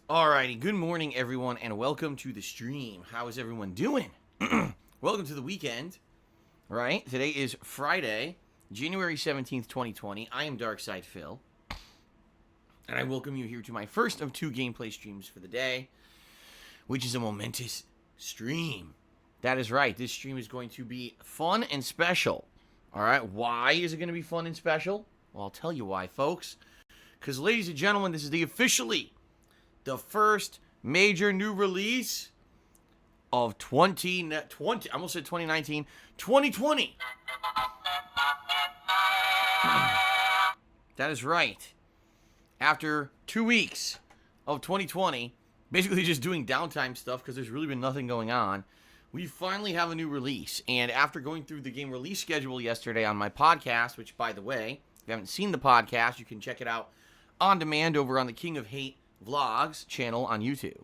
Alrighty, good morning everyone and welcome to the stream. How is everyone doing? Welcome to the weekend, right? Today is Friday, January 17th, 2020. I am Darkside Phil, and I welcome you here to my first of two gameplay streams for the day, which is a momentous stream. That is right, this stream is going to be fun and special. Alright, why is it going to be fun and special? Well, I'll tell you why, folks. Because, ladies and gentlemen, this is the first major new release of 2020. I almost said 2019. 2020. That is right. After 2 weeks of 2020, basically just doing downtime stuff because there's really been nothing going on, we finally have a new release. And after going through the game release schedule yesterday on my podcast, which, by the way, if you haven't seen the podcast, you can check it out on demand over on the King of Hate Vlogs channel on YouTube.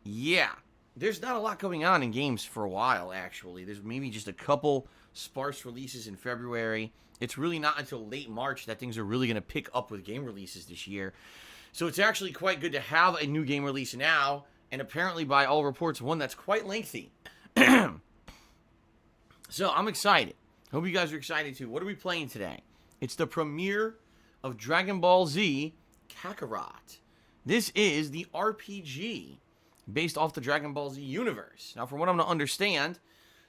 Yeah, there's not a lot going on in games for a while, actually. There's maybe just a couple sparse releases in February. It's really not until late March that things are really going to pick up with game releases this year. So it's actually quite good to have a new game release now, and apparently by all reports, one that's quite lengthy. So I'm excited. Hope you guys are excited too. What are we playing today? It's the premiere of Dragon Ball Z Kakarot. This is the RPG based off the Dragon Ball Z universe. Now, from what I'm going to understand,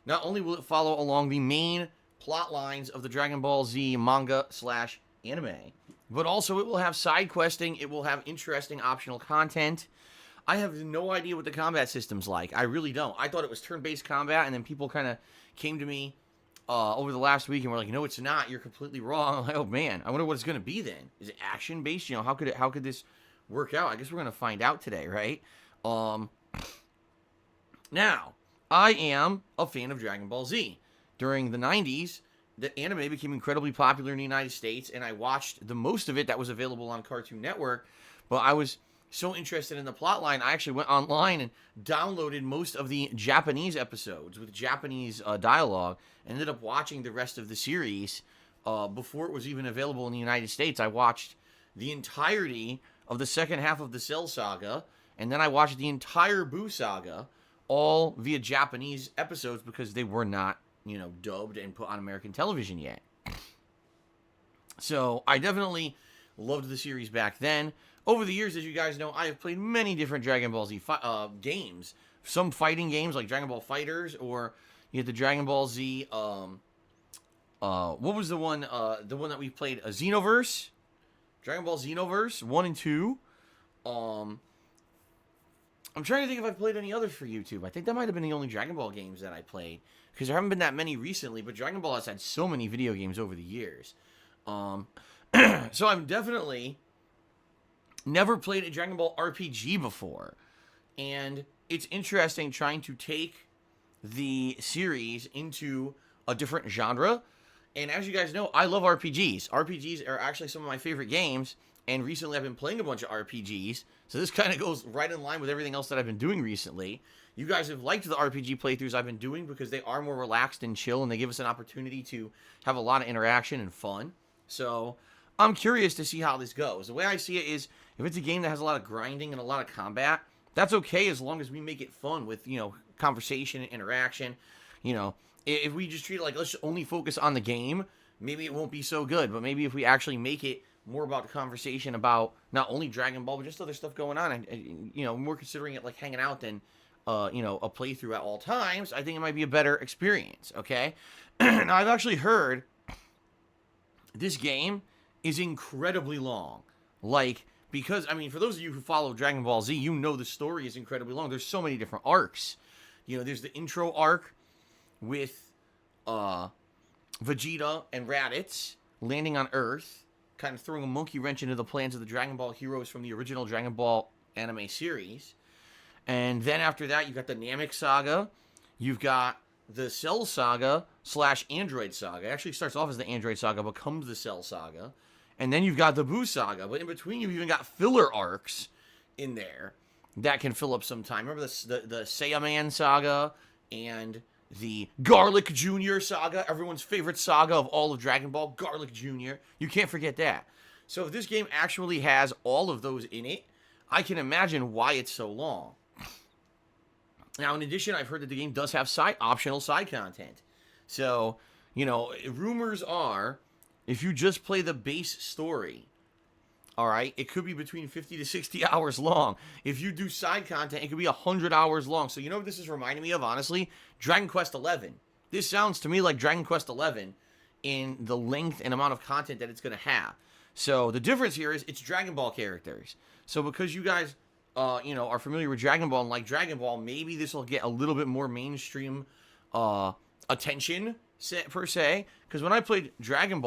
not only will it follow along the main plot lines of the Dragon Ball Z manga/anime, but also it will have side questing, it will have interesting optional content. I have no idea what the combat system's like. I really don't. I thought it was turn-based combat, and then people kind of came to me over the last week and were like, no, it's not. You're completely wrong. I'm like, oh, man. I wonder what it's going to be then. Is it action-based? You know, how could this work out? I guess we're going to find out today, right? Now, I am a fan of Dragon Ball Z. During the 90s, the anime became incredibly popular in the United States, and I watched the most of it that was available on Cartoon Network, but I was so interested in the plotline, I actually went online and downloaded most of the Japanese episodes with Japanese dialogue, and ended up watching the rest of the series before it was even available in the United States. I watched the entirety of the second half of the Cell Saga, and then I watched the entire Buu Saga, all via Japanese episodes because they were not, dubbed and put on American television yet. So I definitely loved the series back then. Over the years, as you guys know, I have played many different Dragon Ball Z games. Some fighting games like Dragon Ball FighterZ, or you had the Dragon Ball Z, what was the one that we played? Xenoverse? Dragon Ball Xenoverse 1 and 2. I'm trying to think if I've played any others for YouTube. I think that might have been the only Dragon Ball games that I played, because there haven't been that many recently, but Dragon Ball has had so many video games over the years. So I've definitely never played a Dragon Ball RPG before, and it's interesting trying to take the series into a different genre. And as you guys know, I love RPGs. RPGs are actually some of my favorite games, and recently I've been playing a bunch of RPGs, so this kind of goes right in line with everything else that I've been doing recently. You guys have liked the RPG playthroughs I've been doing because they are more relaxed and chill, and they give us an opportunity to have a lot of interaction and fun. So I'm curious to see how this goes. The way I see it is, if it's a game that has a lot of grinding and a lot of combat, that's okay as long as we make it fun with, conversation and interaction. If we just treat it like, let's just only focus on the game, maybe it won't be so good. But maybe if we actually make it more about the conversation about not only Dragon Ball, but just other stuff going on, and more considering it like hanging out than, a playthrough at all times, I think it might be a better experience, okay? Now, I've actually heard this game is incredibly long. Because, for those of you who follow Dragon Ball Z, the story is incredibly long. There's so many different arcs. There's the intro arc with Vegeta and Raditz landing on Earth, kind of throwing a monkey wrench into the plans of the Dragon Ball heroes from the original Dragon Ball anime series. And then after that, you've got the Namek Saga. You've got the Cell Saga / Android Saga. It actually starts off as the Android Saga, becomes the Cell Saga. And then you've got the Buu Saga, but in between you've even got filler arcs in there that can fill up some time. Remember the Saiyaman Saga and the Garlic Jr. Saga, everyone's favorite saga of all of Dragon Ball, Garlic Jr. You can't forget that. So if this game actually has all of those in it, I can imagine why it's so long. Now, in addition, I've heard that the game does have optional side content. So, rumors are, if you just play the base story, all right, it could be between 50 to 60 hours long. If you do side content, it could be 100 hours long. So, what this is reminding me of, honestly? Dragon Quest XI. This sounds to me like Dragon Quest XI in the length and amount of content that it's going to have. So, the difference here is it's Dragon Ball characters. So, because you guys are familiar with Dragon Ball and like Dragon Ball, maybe this will get a little bit more mainstream attention, per se. Because when I played Dragon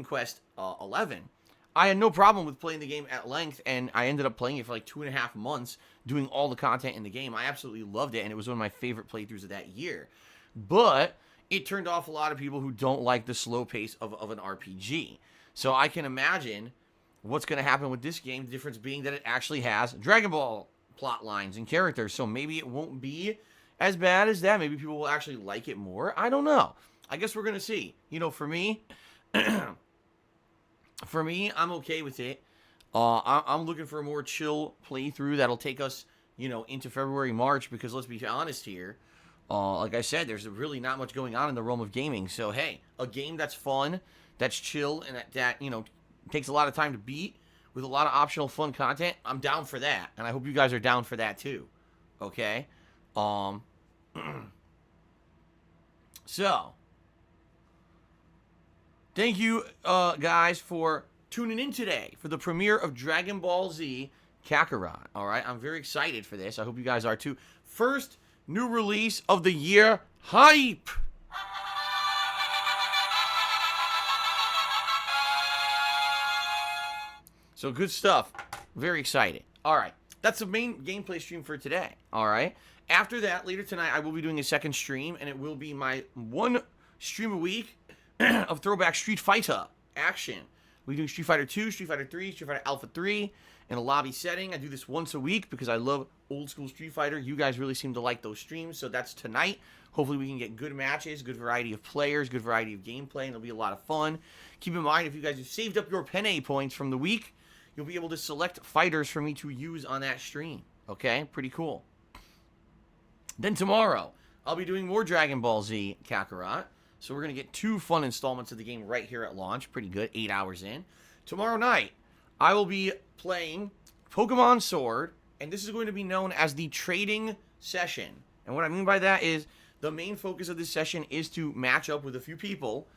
Quest 11, I had no problem with playing the game at length, and I ended up playing it for like 2.5 months, doing all the content in the game. I absolutely loved it, and it was one of my favorite playthroughs of that year. But it turned off a lot of people who don't like the slow pace of an RPG. So I can imagine what's going to happen with this game, the difference being that it actually has Dragon Ball plot lines and characters, so maybe it won't be as bad as that. Maybe people will actually like it more. I don't know. I guess we're going to see. For me, I'm okay with it. I'm looking for a more chill playthrough that'll take us, into February, March, because let's be honest here. Like I said, there's really not much going on in the realm of gaming. So, hey, a game that's fun, that's chill, and that takes a lot of time to beat with a lot of optional fun content, I'm down for that. And I hope you guys are down for that too. Okay? So, thank you guys for tuning in today for the premiere of Dragon Ball Z Kakarot. Alright? I'm very excited for this. I hope you guys are too. First new release of the year. Hype! So good stuff. Very excited. All right. That's the main gameplay stream for today. All right. After that, later tonight, I will be doing a second stream, and it will be my one stream a week of throwback Street Fighter action. We do Street Fighter 2, Street Fighter 3, Street Fighter Alpha 3 in a lobby setting. I do this once a week because I love old school Street Fighter. You guys really seem to like those streams, so that's tonight. Hopefully we can get good matches, good variety of players, good variety of gameplay, and it'll be a lot of fun. Keep in mind, if you guys have saved up your Penne points from the week, you'll be able to select fighters for me to use on that stream. Okay? Pretty cool. Then tomorrow, I'll be doing more Dragon Ball Z Kakarot. So we're going to get 2 fun installments of the game right here at launch. Pretty good. 8 hours in. Tomorrow night, I will be playing Pokemon Sword. And this is going to be known as the trading session. And what I mean by that is the main focus of this session is to match up with a few people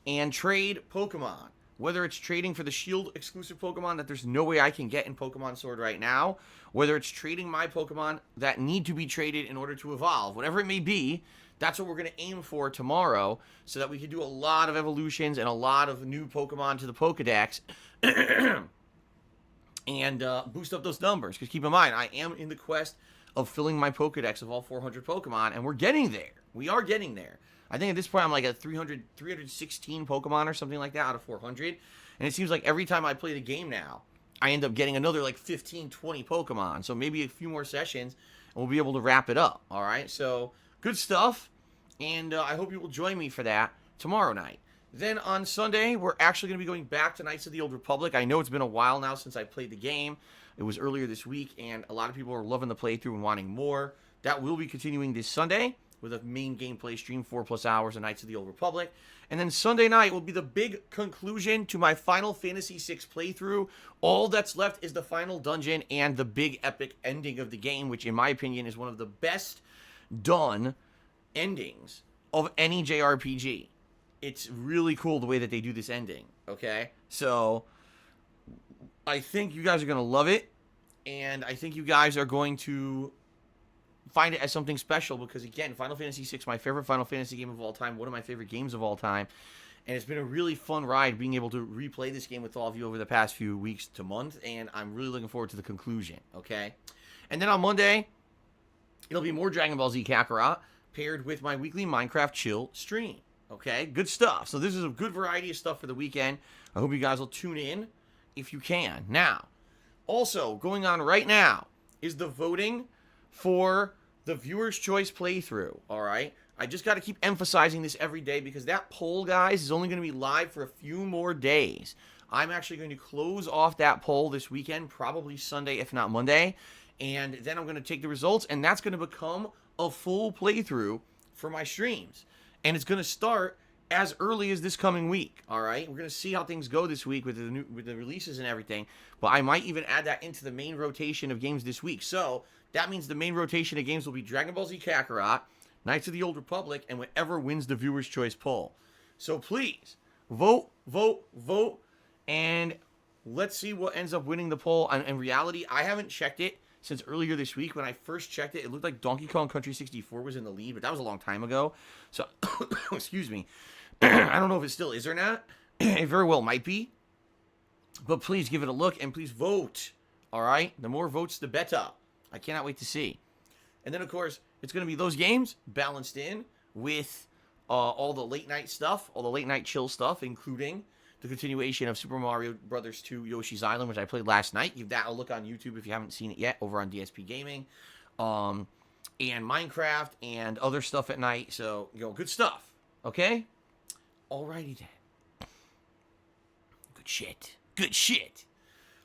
and trade Pokemon. Whether it's trading for the Shield exclusive Pokemon that there's no way I can get in Pokemon Sword right now, whether it's trading my Pokemon that need to be traded in order to evolve, whatever it may be, that's what we're going to aim for tomorrow so that we can do a lot of evolutions and a lot of new Pokemon to the Pokedex and boost up those numbers. Because keep in mind, I am in the quest of filling my Pokedex of all 400 Pokemon, and we're getting there. We are getting there. I think at this point I'm like at 316 Pokemon or something like that out of 400. And it seems like every time I play the game now, I end up getting another like 15, 20 Pokemon. So maybe a few more sessions and we'll be able to wrap it up. All right. So good stuff. And I hope you will join me for that tomorrow night. Then on Sunday, we're actually going to be going back to Knights of the Old Republic. I know it's been a while now since I played the game. It was earlier this week, and a lot of people are loving the playthrough and wanting more. That will be continuing this Sunday with a main gameplay stream, 4+ hours of Knights of the Old Republic. And then Sunday night will be the big conclusion to my Final Fantasy VI playthrough. All that's left is the final dungeon and the big epic ending of the game, which in my opinion is one of the best done endings of any JRPG. It's really cool the way that they do this ending, okay? So I think you guys are going to love it, and I think you guys are going to find it as something special because, again, Final Fantasy VI, my favorite Final Fantasy game of all time, one of my favorite games of all time, and it's been a really fun ride being able to replay this game with all of you over the past few weeks to month, and I'm really looking forward to the conclusion, okay? And then on Monday, it'll be more Dragon Ball Z Kakarot paired with my weekly Minecraft chill stream, okay? Good stuff. So this is a good variety of stuff for the weekend. I hope you guys will tune in if you can. Now, also going on right now is the voting for the Viewer's Choice playthrough, all right? I just got to keep emphasizing this every day because that poll, guys, is only going to be live for a few more days. I'm actually going to close off that poll this weekend, probably Sunday, if not Monday. And then I'm going to take the results, and that's going to become a full playthrough for my streams. And it's going to start as early as this coming week, all right? We're going to see how things go this week with the releases and everything. But I might even add that into the main rotation of games this week. So that means the main rotation of games will be Dragon Ball Z Kakarot, Knights of the Old Republic, and whatever wins the Viewer's Choice poll. So please, vote, vote, vote, and let's see what ends up winning the poll. And in reality, I haven't checked it since earlier this week. When I first checked it, it looked like Donkey Kong Country 64 was in the lead, but that was a long time ago. So, excuse me. I don't know if it still is or not. It very well might be. But please give it a look, and please vote. All right? The more votes, the better. I cannot wait to see. And then, of course, it's going to be those games balanced in with all the late-night stuff, all the late-night chill stuff, including the continuation of Super Mario Bros. 2 Yoshi's Island, which I played last night. Give that a look on YouTube if you haven't seen it yet, over on DSPGaming. And Minecraft and other stuff at night. So, good stuff. Okay? Alrighty then. Good shit. Good shit.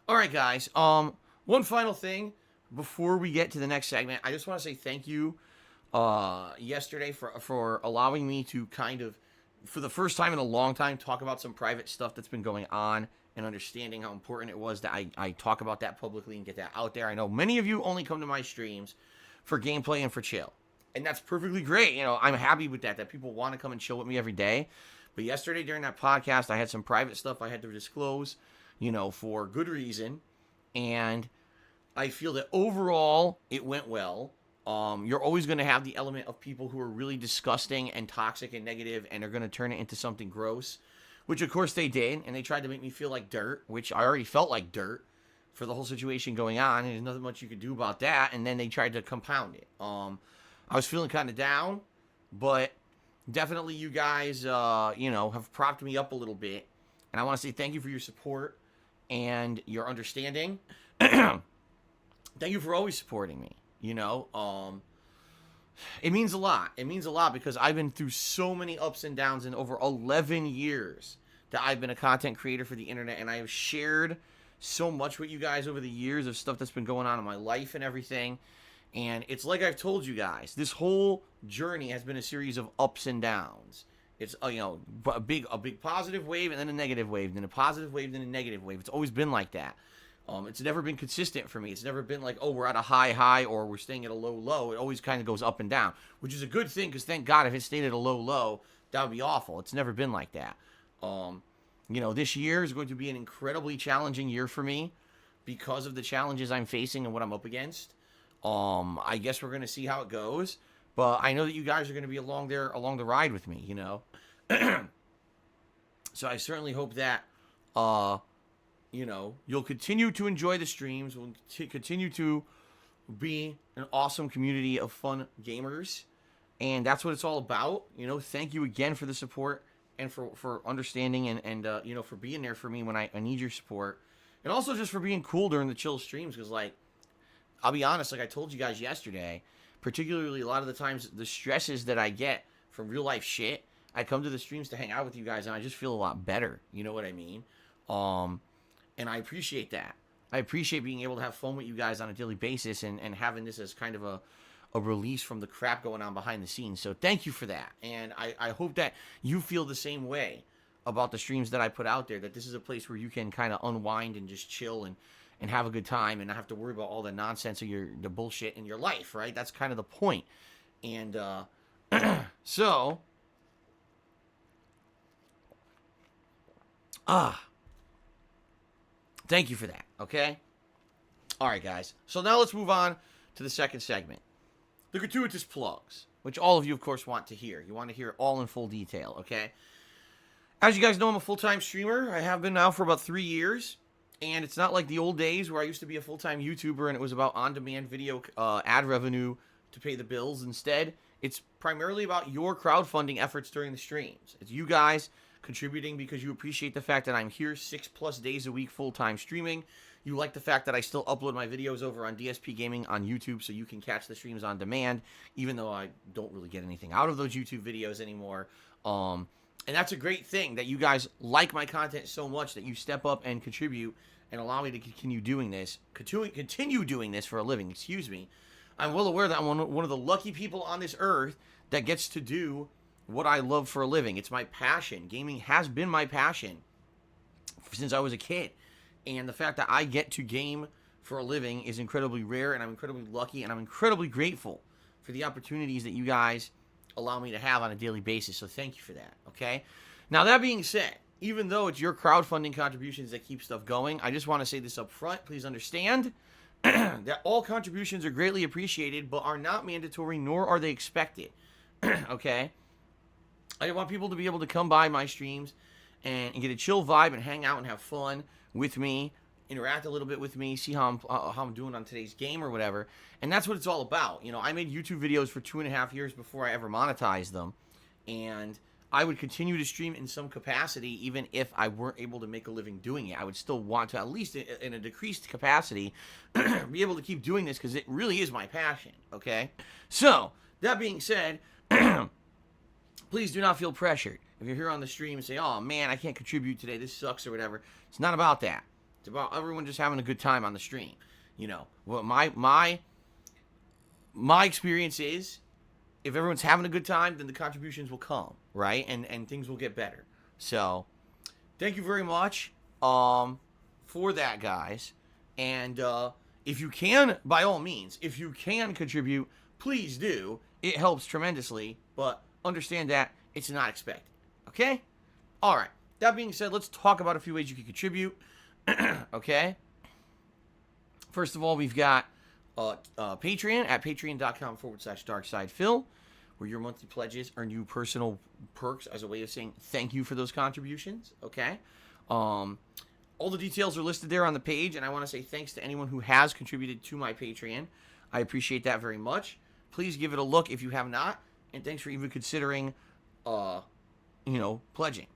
Alright, guys. One final thing before we get to the next segment. I just want to say thank you yesterday for allowing me to kind of, for the first time in a long time, talk about some private stuff that's been going on, and understanding how important it was that I talk about that publicly and get that out there. I know many of you only come to my streams for gameplay and for chill, and that's perfectly great. I'm happy with that people want to come and chill with me every day. But yesterday during that podcast, I had some private stuff I had to disclose, for good reason, and I feel that overall it went well. You're always going to have the element of people who are really disgusting and toxic and negative and are going to turn it into something gross, which of course they did, and they tried to make me feel like dirt, which I already felt like dirt for the whole situation going on, and there's nothing much you could do about that, and then they tried to compound it. I was feeling kind of down, but definitely you guys, have propped me up a little bit, and I want to say thank you for your support and your understanding. Thank you for always supporting me. It means a lot. It means a lot because I've been through so many ups and downs in over 11 years that I've been a content creator for the internet, and I have shared so much with you guys over the years of stuff that's been going on in my life and everything. And it's like I've told you guys, this whole journey has been a series of ups and downs. It's a big positive wave and then a negative wave, then a positive wave, then a negative wave. It's always been like that. It's never been consistent for me. It's never been like, oh, we're at a high or we're staying at a low. It always kind of goes up and down, which is a good thing because thank God if it stayed at a low, that would be awful. It's never been like that. This year is going to be an incredibly challenging year for me because of the challenges I'm facing and what I'm up against. I guess we're going to see how it goes, but I know that you guys are going to be along the ride with me, So I certainly hope that, you'll continue to enjoy the streams. We'll continue to be an awesome community of fun gamers. And that's what it's all about. Thank you again for the support and for understanding and for being there for me when I need your support. And also just for being cool during the chill streams. Because, I'll be honest, like I told you guys yesterday, particularly a lot of the times the stresses that I get from real life shit, I come to the streams to hang out with you guys and I just feel a lot better. You know what I mean? And I appreciate that. I appreciate being able to have fun with you guys on a daily basis and having this as kind of a release from the crap going on behind the scenes. So thank you for that. And I hope that you feel the same way about the streams that I put out there, that this is a place where you can kind of unwind and just chill and have a good time and not have to worry about all the nonsense of the bullshit in your life, right? That's kind of the point. And so, thank you for that, okay? All right, guys. So now let's move on to the second segment. The gratuitous plugs, which all of you, of course, want to hear. You want to hear it all in full detail, okay? As you guys know, I'm a full-time streamer. I have been now for about 3 years. And it's not like the old days where I used to be a full-time YouTuber and it was about on-demand video ad revenue to pay the bills. Instead, it's primarily about your crowdfunding efforts during the streams. It's you guys contributing because you appreciate the fact that I'm here 6+ days a week full-time streaming. You like the fact that I still upload my videos over on DSPGaming on YouTube so you can catch the streams on demand, even though I don't really get anything out of those YouTube videos anymore. And that's a great thing that you guys like my content so much that you step up and contribute and allow me to continue doing this. Continue doing this for a living, excuse me. I'm well aware that I'm one of the lucky people on this earth that gets to do what I love for a living. It's my passion. Gaming has been my passion since I was a kid. And the fact that I get to game for a living is incredibly rare, and I'm incredibly lucky, and I'm incredibly grateful for the opportunities that you guys allow me to have on a daily basis. So thank you for that, okay? Now, that being said, even though it's your crowdfunding contributions that keep stuff going, I just want to say this up front. Please understand that all contributions are greatly appreciated, but are not mandatory, nor are they expected, okay? I want people to be able to come by my streams and get a chill vibe and hang out and have fun with me, interact a little bit with me, see how I'm doing on today's game or whatever. And that's what it's all about. You know, I made YouTube videos for 2.5 years before I ever monetized them. And I would continue to stream in some capacity even if I weren't able to make a living doing it. I would still want to, at least in a decreased capacity, be able to keep doing this because it really is my passion, okay? So, that being said, please do not feel pressured. If you're here on the stream and say, oh man, I can't contribute today, this sucks or whatever, it's not about that. It's about everyone just having a good time on the stream. You know, well, my experience is, if everyone's having a good time, then the contributions will come, right? And things will get better. So, thank you very much for that, guys. And if you can, by all means, if you can contribute, please do. It helps tremendously, but understand that it's not expected. Okay? All right. That being said, let's talk about a few ways you can contribute. Okay? First of all, we've got Patreon at patreon.com/darksidephil, where your monthly pledges earn you personal perks as a way of saying thank you for those contributions. Okay? All the details are listed there on the page, and I want to say thanks to anyone who has contributed to my Patreon. I appreciate that very much. Please give it a look if you have not, and thanks for even considering pledging.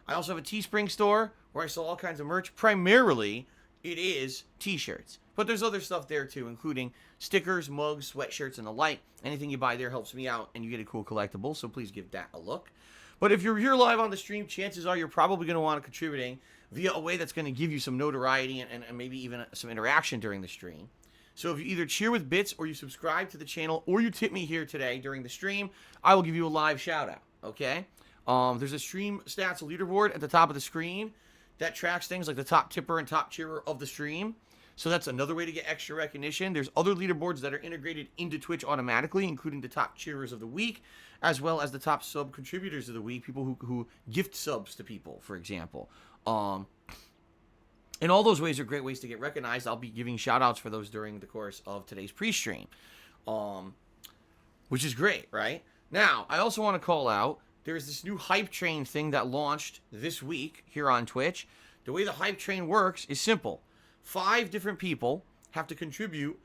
I also have a Teespring store where I sell all kinds of merch. Primarily, it is t-shirts. But there's other stuff there too, including stickers, mugs, sweatshirts, and the like. Anything you buy there helps me out, and you get a cool collectible, so please give that a look. But if you're here live on the stream, chances are you're probably going to want to contributing via a way that's going to give you some notoriety and maybe even some interaction during the stream. So if you either cheer with bits, or you subscribe to the channel, or you tip me here today during the stream, I will give you a live shout out, okay? There's a stream stats leaderboard at the top of the screen that tracks things like the top tipper and top cheerer of the stream. So that's another way to get extra recognition. There's other leaderboards that are integrated into Twitch automatically, including the top cheerers of the week, as well as the top sub contributors of the week, people who gift subs to people, for example. And all those ways are great ways to get recognized. I'll be giving shout-outs for those during the course of today's pre-stream, which is great, right? Now, I also want to call out, there's this new hype train thing that launched this week here on Twitch. The way the hype train works is simple. 5 different people have to contribute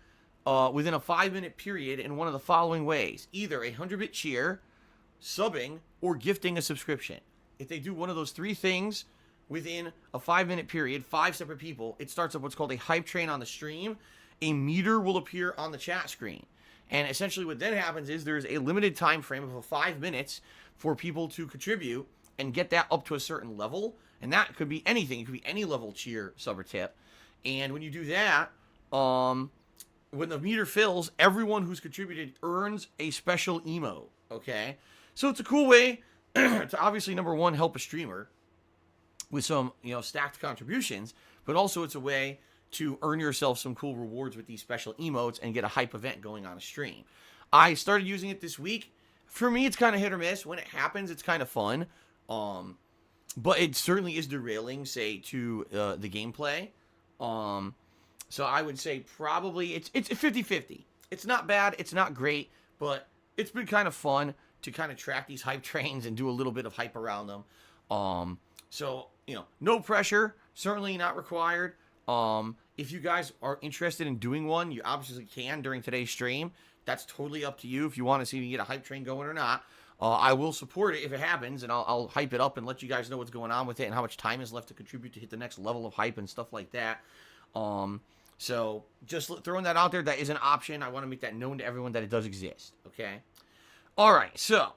within a 5-minute period in one of the following ways. Either a 100-bit cheer, subbing, or gifting a subscription. If they do one of those 3 things within a 5-minute period, 5 separate people, it starts up what's called a hype train on the stream. A meter will appear on the chat screen. And essentially what then happens is there's a limited time frame of 5 minutes for people to contribute and get that up to a certain level. And that could be anything. It could be any level cheer, sub, or tip. And when you do that, when the meter fills, everyone who's contributed earns a special emote, okay? So it's a cool way to obviously, number one, help a streamer with some, stacked contributions, but also it's a way to earn yourself some cool rewards with these special emotes and get a hype event going on a stream. I started using it this week. For me, it's kind of hit or miss. When it happens, it's kind of fun. But it certainly is derailing, say, to the gameplay. So I would say probably it's 50-50. It's not bad, it's not great, but it's been kind of fun to kind of track these hype trains and do a little bit of hype around them. So, no pressure, certainly not required. If you guys are interested in doing one, you obviously can during today's stream. That's totally up to you if you want to see me get a hype train going or not. I will support it if it happens, and I'll hype it up and let you guys know what's going on with it and how much time is left to contribute to hit the next level of hype and stuff like that. So just throwing that out there, that is an option. I want to make that known to everyone that it does exist, okay? All right, so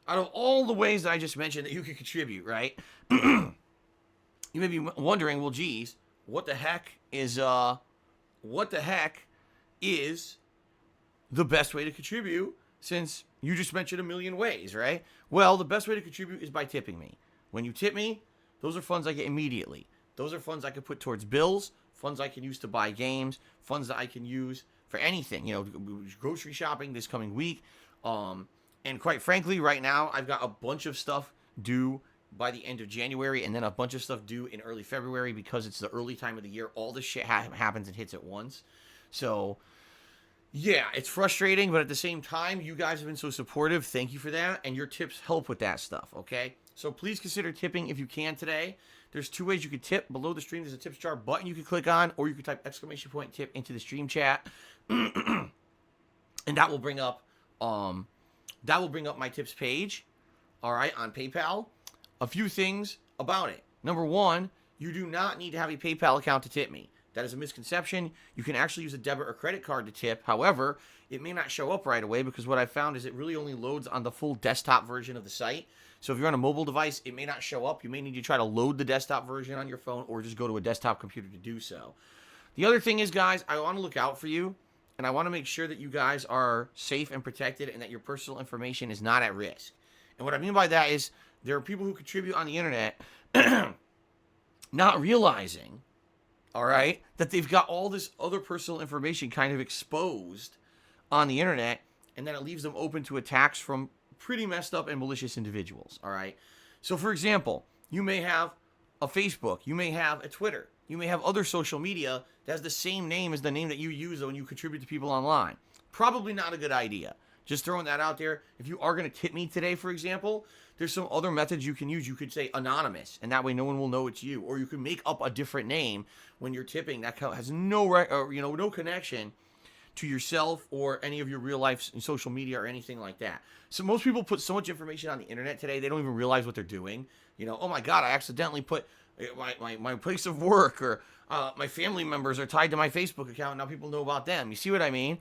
out of all the ways that I just mentioned that you can contribute, right? You may be wondering, well, geez, what the heck is the best way to contribute, since you just mentioned a million ways, right? Well, the best way to contribute is by tipping me. When you tip me, those are funds I get immediately. Those are funds I can put towards bills, funds I can use to buy games, funds that I can use for anything, grocery shopping this coming week. And quite frankly, right now, I've got a bunch of stuff due by the end of January, and then a bunch of stuff due in early February, because it's the early time of the year. All this shit happens and hits at once. So, yeah, it's frustrating, but at the same time, you guys have been so supportive. Thank you for that, and your tips help with that stuff, okay? So please consider tipping if you can today. There's 2 ways you can tip. Below the stream, there's a tips jar button you can click on, or you can type !tip into the stream chat, and that will bring up my tips page, all right, on PayPal. A few things about it. Number one, you do not need to have a PayPal account to tip me. That is a misconception. You can actually use a debit or credit card to tip. However, it may not show up right away, because what I found is it really only loads on the full desktop version of the site. So if you're on a mobile device, it may not show up. You may need to try to load the desktop version on your phone, or just go to a desktop computer to do so. The other thing is, guys, I want to look out for you, and I want to make sure that you guys are safe and protected, and that your personal information is not at risk. And what I mean by that is, there are people who contribute on the internet not realizing, all right, that they've got all this other personal information kind of exposed on the internet, and then it leaves them open to attacks from pretty messed up and malicious individuals, all right? So, for example, you may have a Facebook, you may have a Twitter, you may have other social media that has the same name as the name that you use when you contribute to people online. Probably not a good idea. Just throwing that out there. If you are going to tip me today, for example, there's some other methods you can use. You could say anonymous, and that way no one will know it's you. Or you can make up a different name when you're tipping that has no connection to yourself or any of your real life social media or anything like that. So most people put so much information on the internet today, they don't even realize what they're doing. Oh my God, I accidentally put my place of work, or my family members are tied to my Facebook account. Now people know about them. You see what I mean?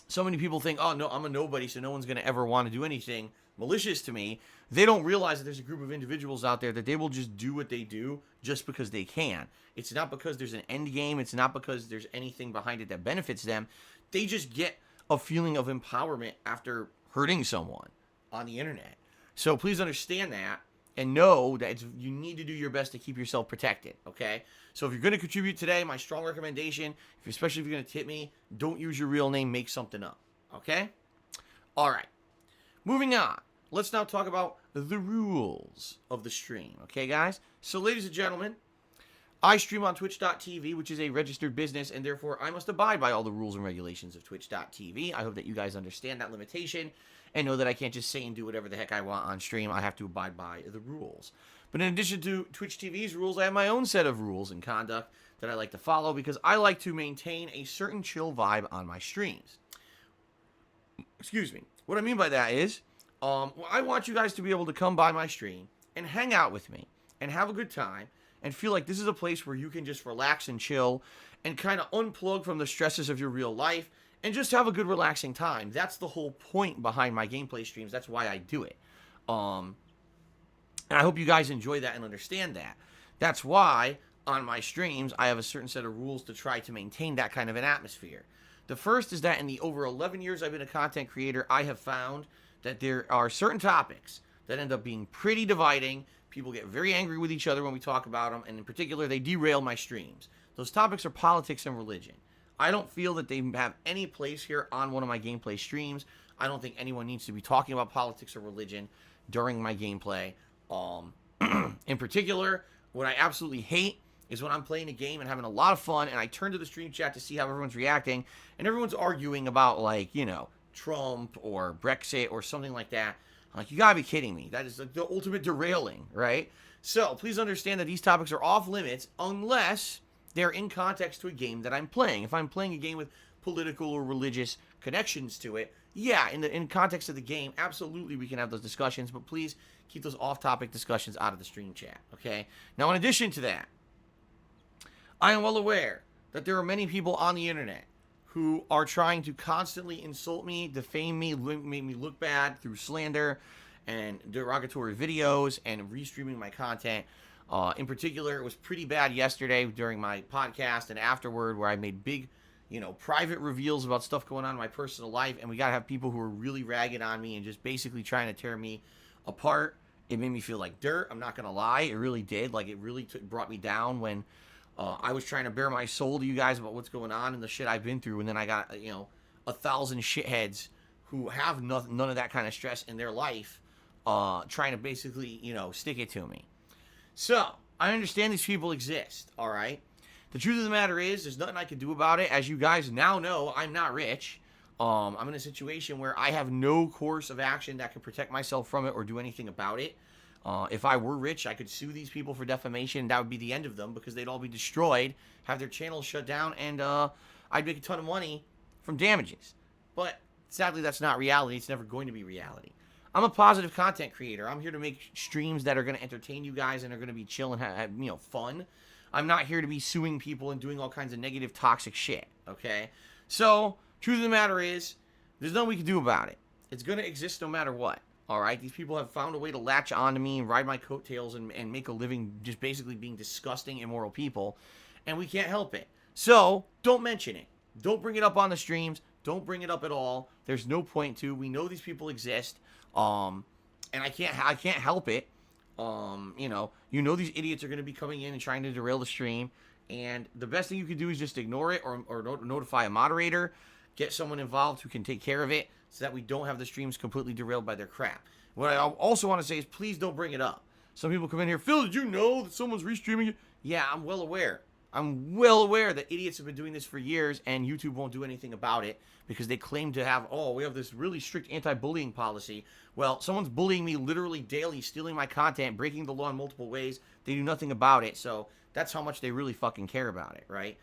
So many people think, oh, no, I'm a nobody, so no one's going to ever want to do anything malicious to me. They don't realize that there's a group of individuals out there that they will just do what they do just because they can. It's not because there's an end game. It's not because there's anything behind it that benefits them. They just get a feeling of empowerment after hurting someone on the internet. So please understand that, and know that you need to do your best to keep yourself protected, okay? So if you're going to contribute today, my strong recommendation, especially if you're going to tip me, don't use your real name, make something up, okay? All right, moving on. Let's now talk about the rules of the stream, okay, guys? So, ladies and gentlemen, I stream on Twitch.tv, which is a registered business, and therefore I must abide by all the rules and regulations of Twitch.tv. I hope that you guys understand that limitation and know that I can't just say and do whatever the heck I want on stream. I have to abide by the rules. But in addition to Twitch TV's rules, I have my own set of rules and conduct that I like to follow, because I like to maintain a certain chill vibe on my streams. Excuse me. What I mean by that is, I want you guys to be able to come by my stream and hang out with me and have a good time and feel like this is a place where you can just relax and chill and kind of unplug from the stresses of your real life and just have a good relaxing time. That's the whole point behind my gameplay streams. That's why I do it. And I hope you guys enjoy that and understand that. That's why on my streams I have a certain set of rules to try to maintain that kind of an atmosphere. The first is that in the over 11 years I've been a content creator, I have found that there are certain topics that end up being pretty dividing. People get very angry with each other when we talk about them, and in particular, they derail my streams. Those topics are politics and religion. I don't feel that they have any place here on one of my gameplay streams. I don't think anyone needs to be talking about politics or religion during my gameplay. In particular, what I absolutely hate is when I'm playing a game and having a lot of fun, and I turn to the stream chat to see how everyone's reacting, and everyone's arguing about, Trump or Brexit or something like that. I'm like, you gotta be kidding me. That is the ultimate derailing, right? So please understand that these topics are off limits unless they're in context to a game that I'm playing. If I'm playing a game with political or religious connections to it, yeah, in context of the game, absolutely we can have those discussions, but please keep those off-topic discussions out of the stream chat, okay? Now, in addition to that, I am well aware that there are many people on the internet who are trying to constantly insult me, defame me, make me look bad through slander and derogatory videos and restreaming my content. In particular, it was pretty bad yesterday during my podcast and afterward, where I made big, private reveals about stuff going on in my personal life, and we got to have people who are really ragging on me and just basically trying to tear me apart. It made me feel like dirt. I'm not going to lie. It really did. Like, it really brought me down when I was trying to bare my soul to you guys about what's going on and the shit I've been through. And then I got, 1,000 shitheads who have none of that kind of stress in their life trying to basically, stick it to me. So, I understand these people exist, all right? The truth of the matter is, there's nothing I can do about it. As you guys now know, I'm not rich. I'm in a situation where I have no course of action that can protect myself from it or do anything about it. If I were rich, I could sue these people for defamation. That would be the end of them, because they'd all be destroyed, have their channels shut down, and I'd make a ton of money from damages. But sadly, that's not reality. It's never going to be reality. I'm a positive content creator. I'm here to make streams that are going to entertain you guys and are going to be chill and have fun. I'm not here to be suing people and doing all kinds of negative, toxic shit, okay? So, truth of the matter is, there's nothing we can do about it. It's going to exist no matter what, all right? These people have found a way to latch onto me and ride my coattails and make a living just basically being disgusting, immoral people, and we can't help it. So, don't mention it. Don't bring it up on the streams. Don't bring it up at all. There's no point to. We know these people exist. And I can't help it. These idiots are going to be coming in and trying to derail the stream. And the best thing you can do is just ignore it or notify a moderator. Get someone involved who can take care of it so that we don't have the streams completely derailed by their crap. What I also want to say is, please don't bring it up. Some people come in here, Phil, did you know that someone's restreaming you? Yeah, I'm well aware. I'm well aware that idiots have been doing this for years and YouTube won't do anything about it because they claim to have, we have this really strict anti-bullying policy. Well, someone's bullying me literally daily, stealing my content, breaking the law in multiple ways. They do nothing about it. So that's how much they really fucking care about it, right?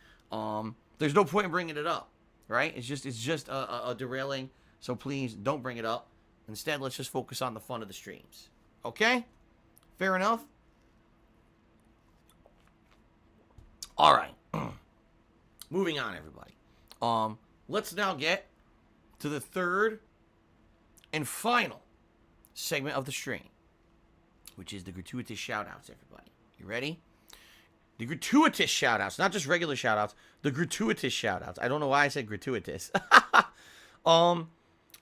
There's no point in bringing it up, right? It's just a derailing. So please don't bring it up. Instead, let's just focus on the fun of the streams. Okay? Fair enough? All right. Moving on, everybody. Let's now get to the third and final segment of the stream, which is the gratuitous shoutouts, everybody. You ready? The gratuitous shoutouts, not just regular shoutouts, the gratuitous shoutouts. I don't know why I said gratuitous. All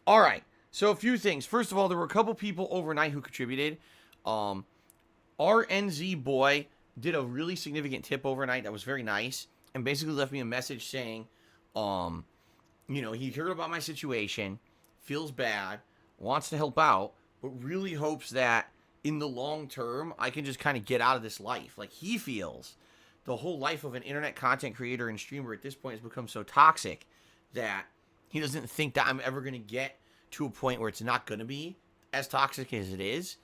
right. So a few things. First of all, there were a couple people overnight who contributed. RNZ Boy did a really significant tip overnight that was very nice and basically left me a message saying, he heard about my situation, feels bad, wants to help out, but really hopes that in the long term, I can just kind of get out of this life. Like, he feels the whole life of an internet content creator and streamer at this point has become so toxic that he doesn't think that I'm ever going to get to a point where it's not going to be as toxic as it is.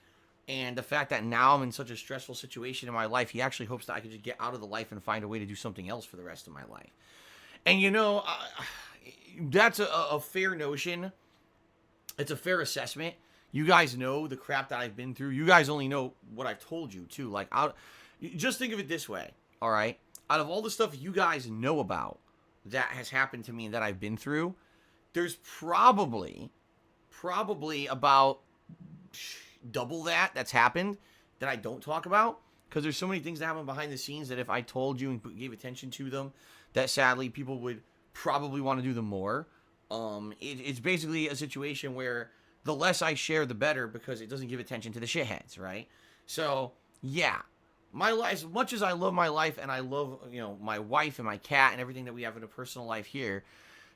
And the fact that now I'm in such a stressful situation in my life, he actually hopes that I could just get out of the life and find a way to do something else for the rest of my life. And, that's a fair notion. It's a fair assessment. You guys know the crap that I've been through. You guys only know what I've told you, too. Like, just think of it this way, all right? Out of all the stuff you guys know about that has happened to me and that I've been through, there's probably about double that's happened that I don't talk about, because there's so many things that happen behind the scenes that if I told you and gave attention to them, that sadly people would probably want to do them more. It's basically a situation where the less I share, the better, because it doesn't give attention to the shitheads, right? So, yeah. My life, as much as I love my life and I love, my wife and my cat and everything that we have in a personal life here,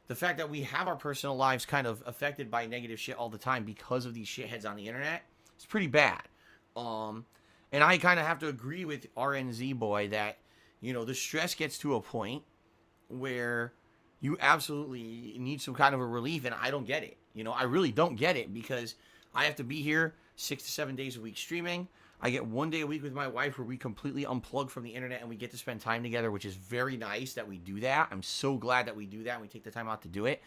the fact that we have our personal lives kind of affected by negative shit all the time because of these shitheads on the internet, it's pretty bad. And I kind of have to agree with RNZ Boy that, the stress gets to a point where you absolutely need some kind of a relief, and I don't get it. I really don't get it, because I have to be here 6 to 7 days a week streaming. I get 1 day a week with my wife where we completely unplug from the internet and we get to spend time together, which is very nice that we do that. I'm so glad that we do that and we take the time out to do it.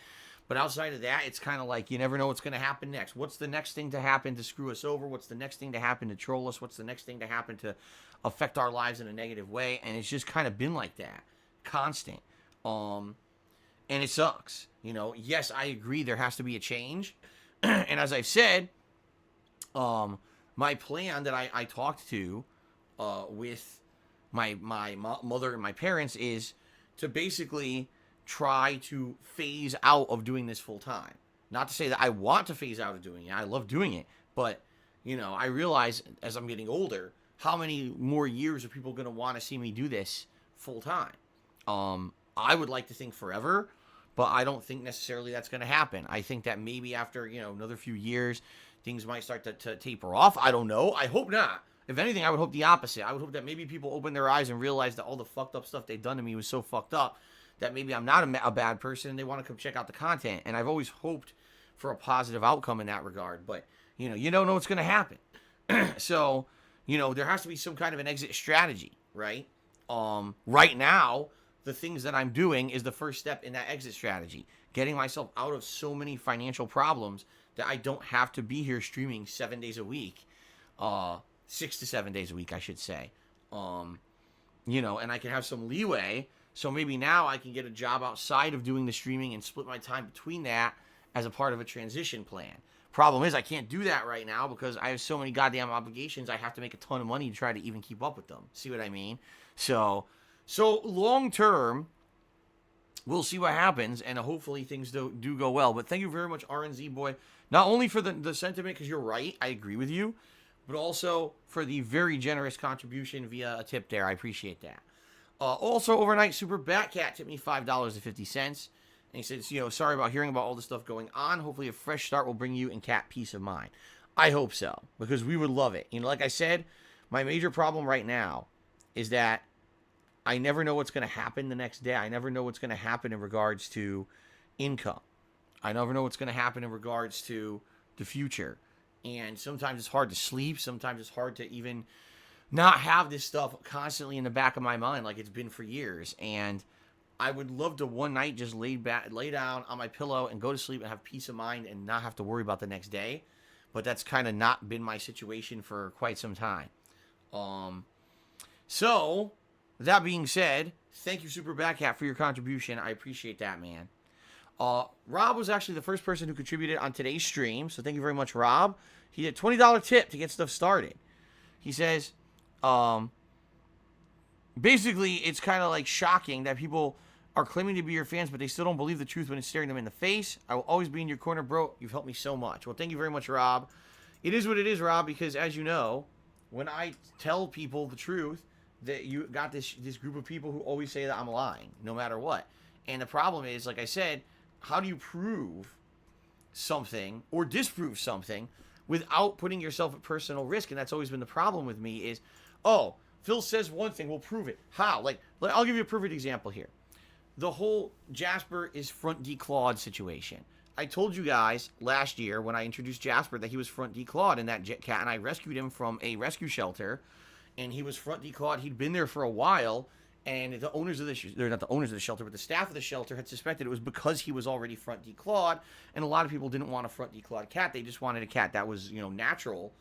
But outside of that, it's kind of like you never know what's going to happen next. What's the next thing to happen to screw us over? What's the next thing to happen to troll us? What's the next thing to happen to affect our lives in a negative way? And it's just kind of been like that. Constant. And And it sucks. Yes, I agree there has to be a change. And as I've said, my plan that I talked to with my mother and my parents is to basically try to phase out of doing this full time. Not to say that I want to phase out of doing it. I love doing it. But, I realize as I'm getting older, how many more years are people going to want to see me do this full time? I would like to think forever, but I don't think necessarily that's going to happen. I think that maybe after, another few years, things might start to taper off. I don't know. I hope not. If anything, I would hope the opposite. I would hope that maybe people open their eyes and realize that all the fucked up stuff they've done to me was so fucked up that maybe I'm not a bad person and they want to come check out the content. And I've always hoped for a positive outcome in that regard. But, you don't know what's going to happen. So, there has to be some kind of an exit strategy, right? Right now, the things that I'm doing is the first step in that exit strategy. Getting myself out of so many financial problems that I don't have to be here streaming 7 days a week. 6 to 7 days a week, I should say. And I can have some leeway. So maybe now I can get a job outside of doing the streaming and split my time between that as a part of a transition plan. Problem is, I can't do that right now because I have so many goddamn obligations. I have to make a ton of money to try to even keep up with them. See what I mean? So long term, we'll see what happens, and hopefully things do go well. But thank you very much, RNZ boy, not only for the sentiment, because you're right, I agree with you, but also for the very generous contribution via a tip there. I appreciate that. Also, overnight, Super Batcat tipped me $5.50. And he said, sorry about hearing about all the stuff going on. Hopefully a fresh start will bring you and Cat peace of mind. I hope so, because we would love it. Like I said, my major problem right now is that I never know what's going to happen the next day. I never know what's going to happen in regards to income. I never know what's going to happen in regards to the future. And sometimes it's hard to sleep. Sometimes it's hard to even not have this stuff constantly in the back of my mind like it's been for years. And I would love to one night just lay down on my pillow and go to sleep and have peace of mind and not have to worry about the next day. But that's kind of not been my situation for quite some time. So, that being said, thank you, Super Batcat, for your contribution. I appreciate that, man. Rob was actually the first person who contributed on today's stream, so thank you very much, Rob. He did a $20 tip to get stuff started. He says, basically, it's kind of like shocking that people are claiming to be your fans, but they still don't believe the truth when it's staring them in the face. I will always be in your corner, bro. You've helped me so much. Well, thank you very much, Rob. It is what it is, Rob, because as you know, when I tell people the truth, that you got this group of people who always say that I'm lying, no matter what. And the problem is, like I said, how do you prove something or disprove something without putting yourself at personal risk? And that's always been the problem with me is, oh, Phil says one thing, we'll prove it. How? Like I'll give you a perfect example here. The whole Jasper is front declawed situation. I told you guys last year when I introduced Jasper that he was front declawed in that cat, and I rescued him from a rescue shelter, and he was front declawed. He'd been there for a while, and the owners of they're not the owners of the shelter, but the staff of the shelter had suspected it was because he was already front declawed, and a lot of people didn't want a front declawed cat. They just wanted a cat that was, natural.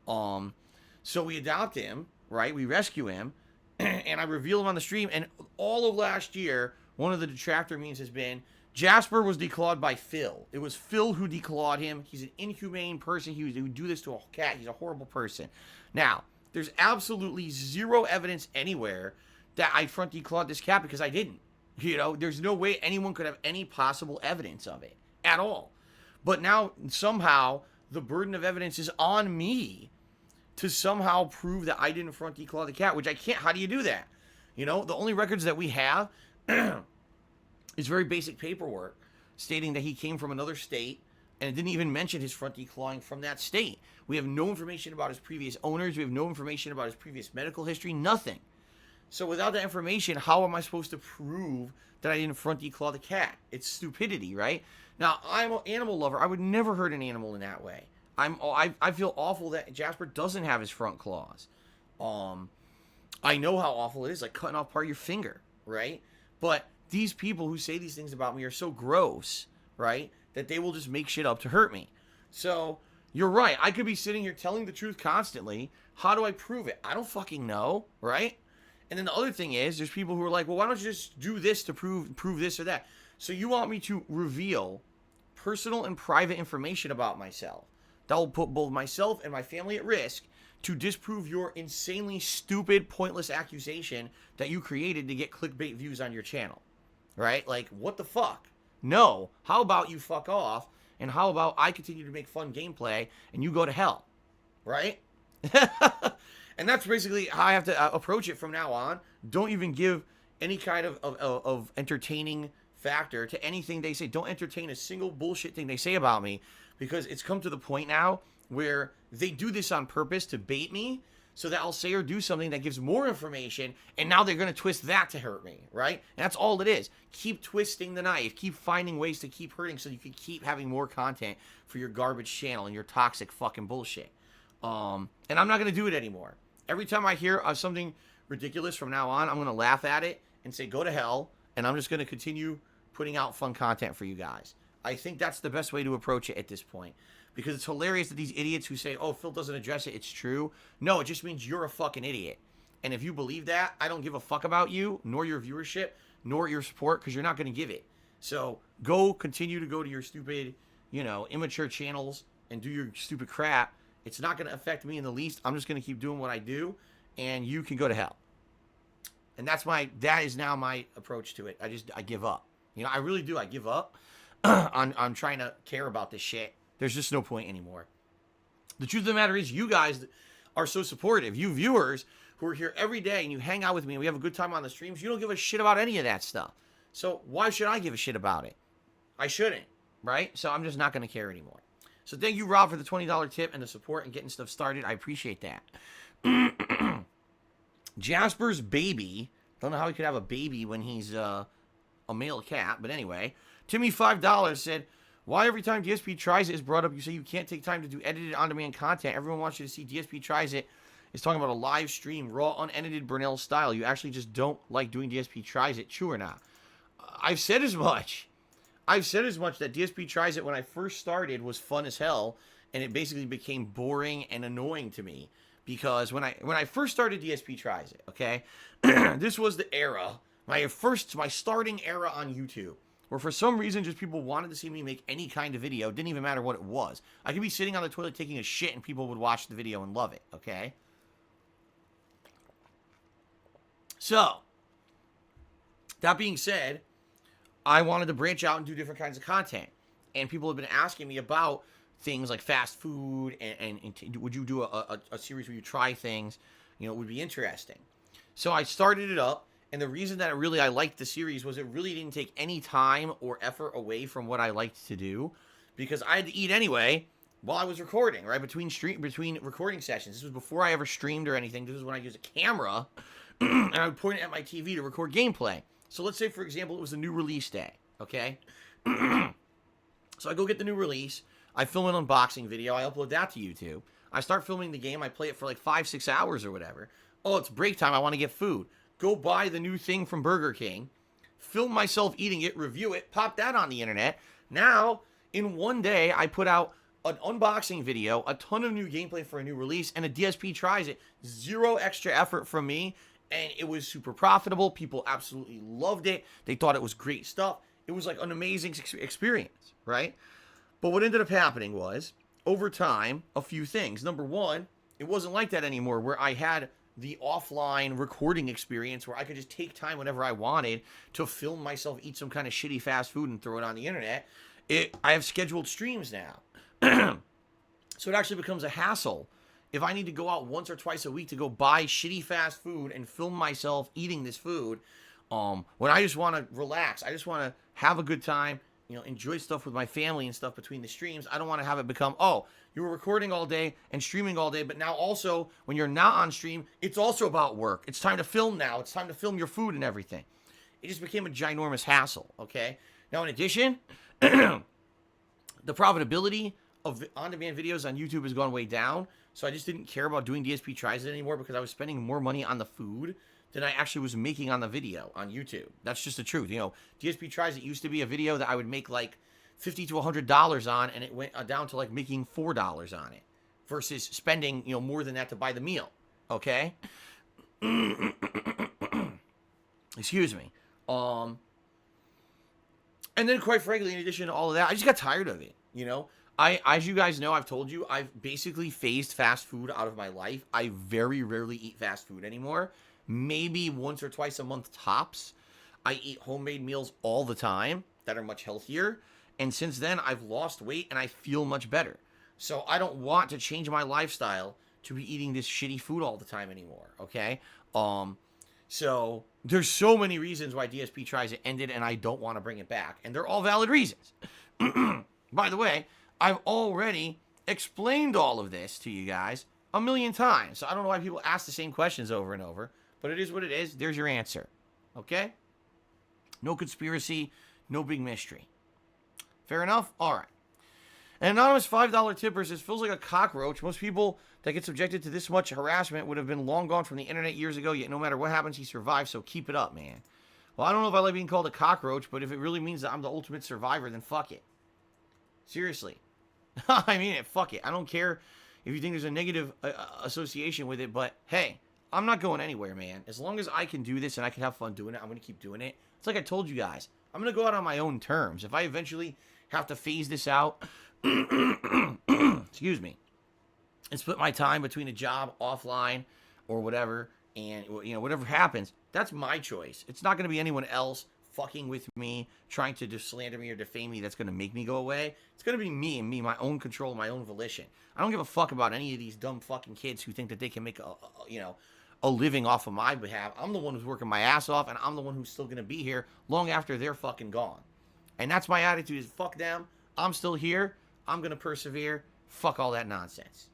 So we adopt him, right? We rescue him, and I reveal him on the stream, and all of last year, one of the detractor memes has been, Jasper was declawed by Phil. It was Phil who declawed him. He's an inhumane person. He would do this to a cat. He's a horrible person. Now, there's absolutely zero evidence anywhere that I front declawed this cat because I didn't. There's no way anyone could have any possible evidence of it at all. But now, somehow, the burden of evidence is on me to somehow prove that I didn't front declaw the cat, which I can't. How do you do that? The only records that we have is very basic paperwork stating that he came from another state, and it didn't even mention his front declawing from that state. We have no information about his previous owners. We have no information about his previous medical history. Nothing. So without that information, how am I supposed to prove that I didn't front declaw the cat? It's stupidity, right? Now, I'm an animal lover. I would never hurt an animal in that way. I feel awful that Jasper doesn't have his front claws. I know how awful it is, like cutting off part of your finger, right? But these people who say these things about me are so gross, right, that they will just make shit up to hurt me. So, you're right. I could be sitting here telling the truth constantly. How do I prove it? I don't fucking know, right? And then the other thing is, there's people who are like, well, why don't you just do this to prove this or that? So you want me to reveal personal and private information about myself that will put both myself and my family at risk to disprove your insanely stupid, pointless accusation that you created to get clickbait views on your channel, right? Like, what the fuck? No. How about you fuck off, and how about I continue to make fun gameplay and you go to hell, right? And that's basically how I have to approach it from now on. Don't even give any kind of entertaining factor to anything they say. Don't entertain a single bullshit thing they say about me, because it's come to the point now where they do this on purpose to bait me so that I'll say or do something that gives more information, and now they're going to twist that to hurt me, right? And that's all it is. Keep twisting the knife. Keep finding ways to keep hurting so you can keep having more content for your garbage channel and your toxic fucking bullshit. And I'm not going to do it anymore. Every time I hear something ridiculous from now on, I'm going to laugh at it and say, go to hell, and I'm just going to continue putting out fun content for you guys. I think that's the best way to approach it at this point, because it's hilarious that these idiots who say, oh, Phil doesn't address it, it's true. No, it just means you're a fucking idiot. And if you believe that, I don't give a fuck about you, nor your viewership, nor your support, because you're not going to give it. So continue to go to your stupid, immature channels and do your stupid crap. It's not going to affect me in the least. I'm just going to keep doing what I do, and you can go to hell. And that is now my approach to it. I give up. I really do. I give up on trying to care about this shit. There's just no point anymore. The truth of the matter is, you guys are so supportive. You viewers who are here every day and you hang out with me and we have a good time on the streams, you don't give a shit about any of that stuff. So why should I give a shit about it? I shouldn't, right? So I'm just not going to care anymore. So thank you, Rob, for the $20 tip and the support and getting stuff started. I appreciate that. Jasper's baby. Don't know how he could have a baby when he's a male cat, but anyway. Timmy $5 said, why every time DSP Tries It is brought up, you say you can't take time to do edited on-demand content? Everyone wants you to see DSP Tries It is talking about a live stream, raw, unedited Burnell style. You actually just don't like doing DSP Tries It, true or not? I've said as much. I've said as much that DSP Tries It when I first started was fun as hell, and it basically became boring and annoying to me. Because when I first started DSP Tries It, okay, this was the era, my starting era on YouTube, where for some reason just people wanted to see me make any kind of video. Didn't even matter what it was. I could be sitting on the toilet taking a shit and people would watch the video and love it, okay? So, that being said, I wanted to branch out and do different kinds of content. And people have been asking me about things like fast food and would you do a series where you try things, it would be interesting. So I started it up. And the reason that I liked the series was it really didn't take any time or effort away from what I liked to do, because I had to eat anyway while I was recording, right? Between recording sessions. This was before I ever streamed or anything. This was when I used a camera and I would point it at my TV to record gameplay. So let's say, for example, it was a new release day, okay? So I go get the new release. I film an unboxing video. I upload that to YouTube. I start filming the game. I play it for like 5-6 hours or whatever. Oh, it's break time. I want to get food. Go buy the new thing from Burger King, film myself eating it, review it, pop that on the internet. Now, in one day, I put out an unboxing video, a ton of new gameplay for a new release, and a DSP Tries It. 0 extra effort from me, and it was super profitable. People absolutely loved it. They thought it was great stuff. It was like an amazing experience, right? But what ended up happening was, over time, a few things. Number one, it wasn't like that anymore, where I had the offline recording experience where I could just take time whenever I wanted to film myself eat some kind of shitty fast food and throw it on the internet. I have scheduled streams now. So it actually becomes a hassle if I need to go out once or twice a week to go buy shitty fast food and film myself eating this food. When I just want to relax, I just want to have a good time, enjoy stuff with my family and stuff between the streams. I don't want to have it become, oh, you were recording all day and streaming all day, but now also when you're not on stream, it's also about work. It's time to film now. It's time to film your food and everything. It just became a ginormous hassle, okay? Now, in addition, the profitability of on-demand videos on YouTube has gone way down, so I just didn't care about doing DSP Tries It anymore because I was spending more money on the food than I actually was making on the video on YouTube. That's just the truth. DSP Tries It used to be a video that I would make like $50 to $100 on, and it went down to like making $4 on it versus spending, more than that to buy the meal. Okay? Excuse me. And then, quite frankly, in addition to all of that, I just got tired of it. You know, as you guys know, I've told you, I've basically phased fast food out of my life. I very rarely eat fast food anymore. Maybe once or twice a month tops. I eat homemade meals all the time that are much healthier. And since then, I've lost weight and I feel much better. So I don't want to change my lifestyle to be eating this shitty food all the time anymore. Okay. So there's so many reasons why DSP tries it ended, and I don't want to bring it back, and they're all valid reasons. By the way, I've already explained all of this to you guys a million times, so I don't know why people ask the same questions over and over, but it is what it is. There's your answer. Okay? No conspiracy, no big mystery. Fair enough? All right. An anonymous $5 tipper says, feels like a cockroach. Most people that get subjected to this much harassment would have been long gone from the internet years ago, yet no matter what happens, he survives, so keep it up, man. Well, I don't know if I like being called a cockroach, but if it really means that I'm the ultimate survivor, then fuck it. Seriously. I mean it, fuck it. I don't care if you think there's a negative association with it, but hey, I'm not going anywhere, man. As long as I can do this and I can have fun doing it, I'm going to keep doing it. It's like I told you guys. I'm going to go out on my own terms. If I eventually have to phase this out, excuse me, and split my time between a job offline or whatever, and you know, whatever happens, that's my choice. It's not going to be anyone else fucking with me, trying to just slander me or defame me that's going to make me go away. It's going to be me and me, my own control, my own volition. I don't give a fuck about any of these dumb fucking kids who think that they can make a living off of my behalf. I'm the one who's working my ass off, and I'm the one who's still going to be here long after they're fucking gone. And that's my attitude, is fuck them. I'm still here. I'm going to persevere. Fuck all that nonsense.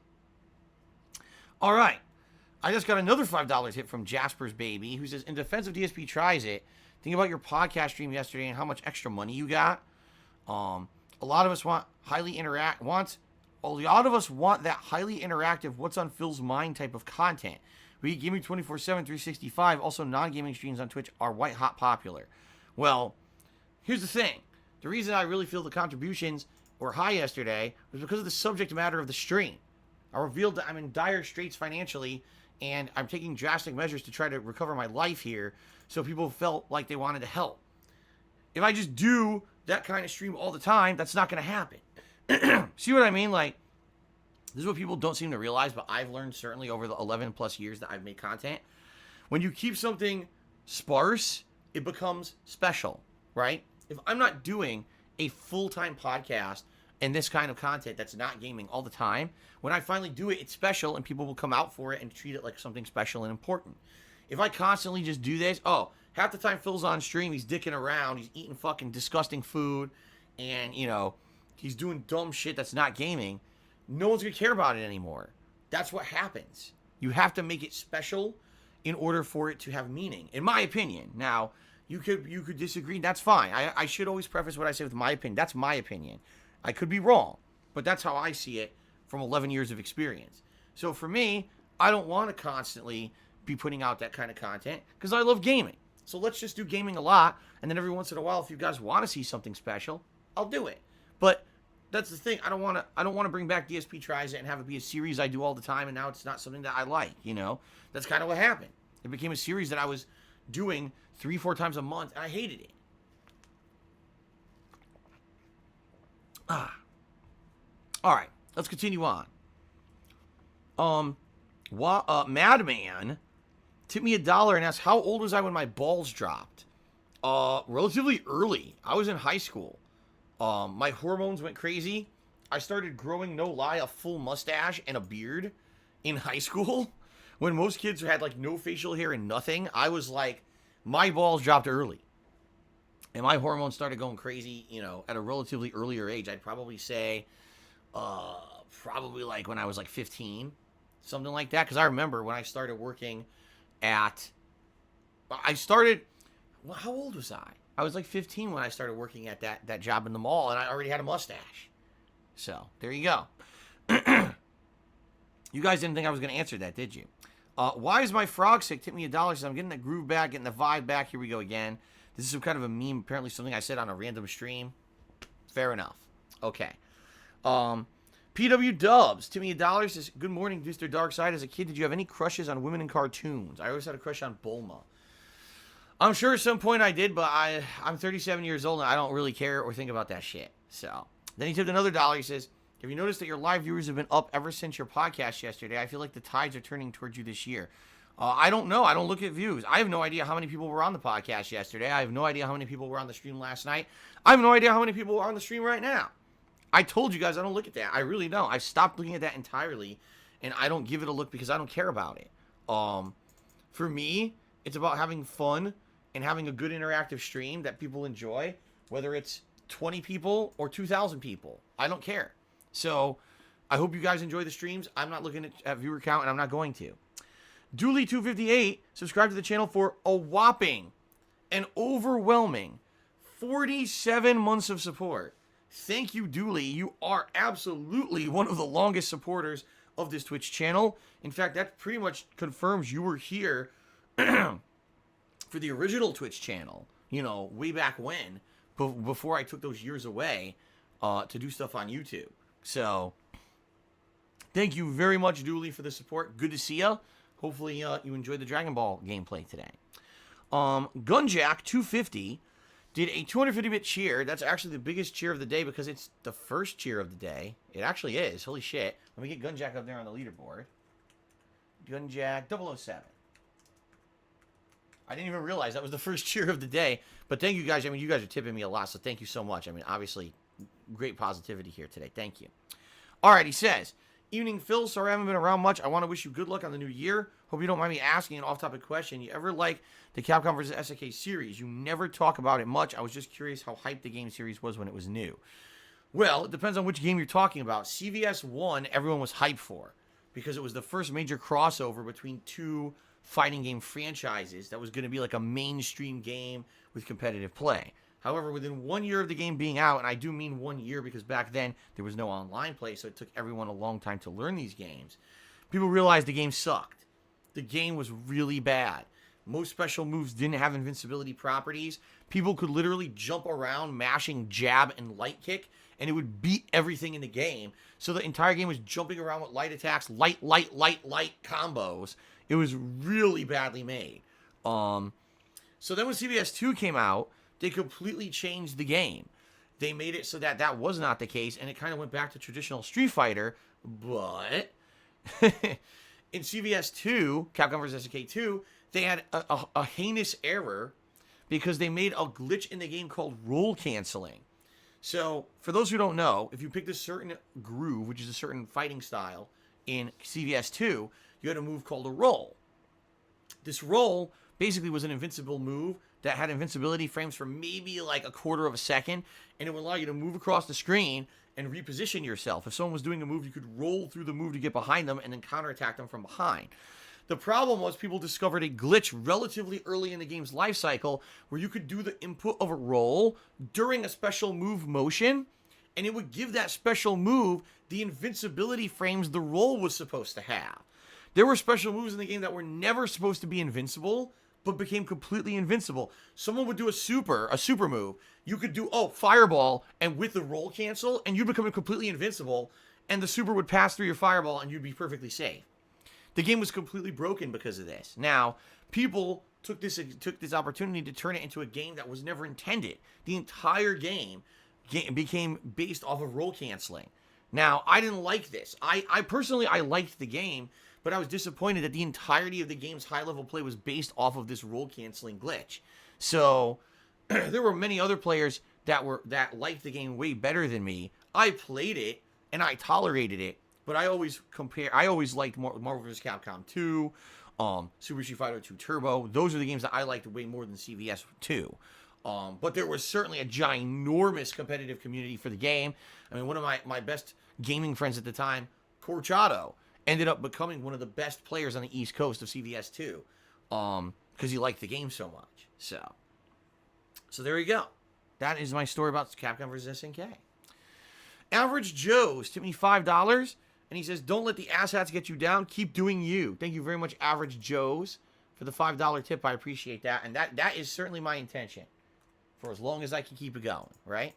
All right. I just got another $5 hit from Jasper's Baby, who says, in defense of DSP Tries It, think about your podcast stream yesterday and how much extra money you got. A lot of us want that highly interactive, what's on Phil's mind type of content. We get gaming 24/7, 365. Also, non-gaming streams on Twitch are white hot popular. Well, here's the thing. The reason I really feel the contributions were high yesterday was because of the subject matter of the stream. I revealed that I'm in dire straits financially, and I'm taking drastic measures to try to recover my life here, so people felt like they wanted to help. If I just do that kind of stream all the time, that's not going to happen. See what I mean? Like, this is what people don't seem to realize, but I've learned certainly over the 11 plus years that I've made content. When you keep something sparse, it becomes special, right? If I'm not doing a full-time podcast and this kind of content that's not gaming all the time, when I finally do it, it's special and people will come out for it and treat it like something special and important. If I constantly just do this, half the time Phil's on stream, he's dicking around, he's eating fucking disgusting food, and, you know, he's doing dumb shit that's not gaming, no one's going to care about it anymore. That's what happens. You have to make it special in order for it to have meaning, in my opinion. Now, you could disagree, that's fine. I should always preface what I say with my opinion. That's my opinion. I could be wrong, but that's how I see it from 11 years of experience. So for me, I don't want to constantly be putting out that kind of content because I love gaming. So let's just do gaming a lot, and then every once in a while, if you guys want to see something special, I'll do it. But that's the thing. I don't want to bring back DSP Tries It and have it be a series I do all the time, and now it's not something that I like. You know, that's kind of what happened. It became a series that I was doing 3-4 times a month, and I hated it. All right, let's continue on. Madman tipped me $1 and asked, how old was I when my balls dropped? Relatively early. I was in high school. My hormones went crazy. I started growing, no lie, a full mustache and a beard in high school. When most kids had like no facial hair and nothing, I was like, my balls dropped early. And my hormones started going crazy, you know, at a relatively earlier age. I'd probably say, probably like when I was like 15, something like that. Because I remember when I started working how old was I? I was like 15 when I started working at that job in the mall, and I already had a mustache. So, there you go. You guys didn't think I was going to answer that, did you? Why is my frog sick? Tip me $1. Says, I'm getting the groove back, getting the vibe back. Here we go again. This is some kind of a meme, apparently something I said on a random stream. Fair enough. Okay. PW Dubs, tip me $1. Says, good morning, Mr. Darkside. As a kid, did you have any crushes on women in cartoons? I always had a crush on Bulma. I'm sure at some point I did, but I'm 37 years old and I don't really care or think about that shit. So then he took another dollar. He says, have you noticed that your live viewers have been up ever since your podcast yesterday? I feel like the tides are turning towards you this year. I don't know. I don't look at views. I have no idea how many people were on the podcast yesterday. I have no idea how many people were on the stream last night. I have no idea how many people are on the stream right now. I told you guys I don't look at that. I really don't. I stopped looking at that entirely, and I don't give it a look because I don't care about it. For me, it's about having fun and having a good interactive stream that people enjoy, whether it's 20 people or 2,000 people. I don't care. So I hope you guys enjoy the streams. I'm not looking at viewer count, and I'm not going to. Dooley258 subscribe to the channel for a whopping and overwhelming 47 months of support. Thank you, Dooley. You are absolutely one of the longest supporters of this Twitch channel. In fact, that pretty much confirms you were here for the original Twitch channel, you know, way back when, before I took those years away to do stuff on YouTube. So thank you very much, Dooley, for the support. Good to see you. Hopefully you enjoyed the Dragon Ball gameplay today. Gunjack250 did a 250-bit cheer. That's actually the biggest cheer of the day because it's the first cheer of the day. It actually is. Holy shit. Let me get Gunjack up there on the leaderboard. Gunjack 007. I didn't even realize that was the first cheer of the day. But thank you guys. I mean, you guys are tipping me a lot, so thank you so much. I mean, obviously, great positivity here today. Thank you. All right, he says, evening, Phil. Sorry I haven't been around much. I want to wish you good luck on the new year. Hope you don't mind me asking an off-topic question. You ever like the Capcom vs. SNK series? You never talk about it much. I was just curious how hyped the game series was when it was new. Well, it depends on which game you're talking about. CVS 1, everyone was hyped for because it was the first major crossover between two fighting game franchises that was going to be like a mainstream game with competitive play. However, within 1 year of the game being out, and I do mean 1 year because back then there was no online play, so it took everyone a long time to learn these games, people realized the game sucked. The game was really bad. Most special moves didn't have invincibility properties. People could literally jump around mashing jab and light kick, and it would beat everything in the game. So the entire game was jumping around with light attacks, light combos. It was really badly made. So then when CVS 2 came out, they completely changed the game. They made it so that that was not the case, and it kind of went back to traditional Street Fighter, but in CVS 2, Capcom vs. SNK 2, they had a heinous error because they made a glitch in the game called roll canceling. So, for those who don't know, if you picked a certain groove, which is a certain fighting style in CVS 2, you had a move called a roll. This roll basically was an invincible move that had invincibility frames for maybe like a quarter of a second, and it would allow you to move across the screen and reposition yourself. If someone was doing a move, you could roll through the move to get behind them and then counterattack them from behind. The problem was people discovered a glitch relatively early in the game's life cycle where you could do the input of a roll during a special move motion, and it would give that special move the invincibility frames the roll was supposed to have. There were special moves in the game that were never supposed to be invincible, but became completely invincible. Someone would do a super move. You could do, fireball, and with the roll cancel, and you'd become completely invincible, and the super would pass through your fireball, and you'd be perfectly safe. The game was completely broken because of this. Now, people took this opportunity to turn it into a game that was never intended. The entire game became based off of roll canceling. Now, I didn't like this. I personally liked the game, but I was disappointed that the entirety of the game's high-level play was based off of this roll-canceling glitch. So, there were many other players that liked the game way better than me. I played it, and I tolerated it, but I always liked Marvel vs. Capcom 2, Super Street Fighter 2 Turbo. Those are the games that I liked way more than CVS 2. But there was certainly a ginormous competitive community for the game. I mean, one of my best gaming friends at the time, Corchado, ended up becoming one of the best players on the East Coast of CVS 2 because he liked the game so much. So there you go. That is my story about Capcom vs. SNK. Average Joe's tipped me $5, and he says, don't let the asshats get you down. Keep doing you. Thank you very much, Average Joe's, for the $5 tip. I appreciate that, and that is certainly my intention for as long as I can keep it going, right?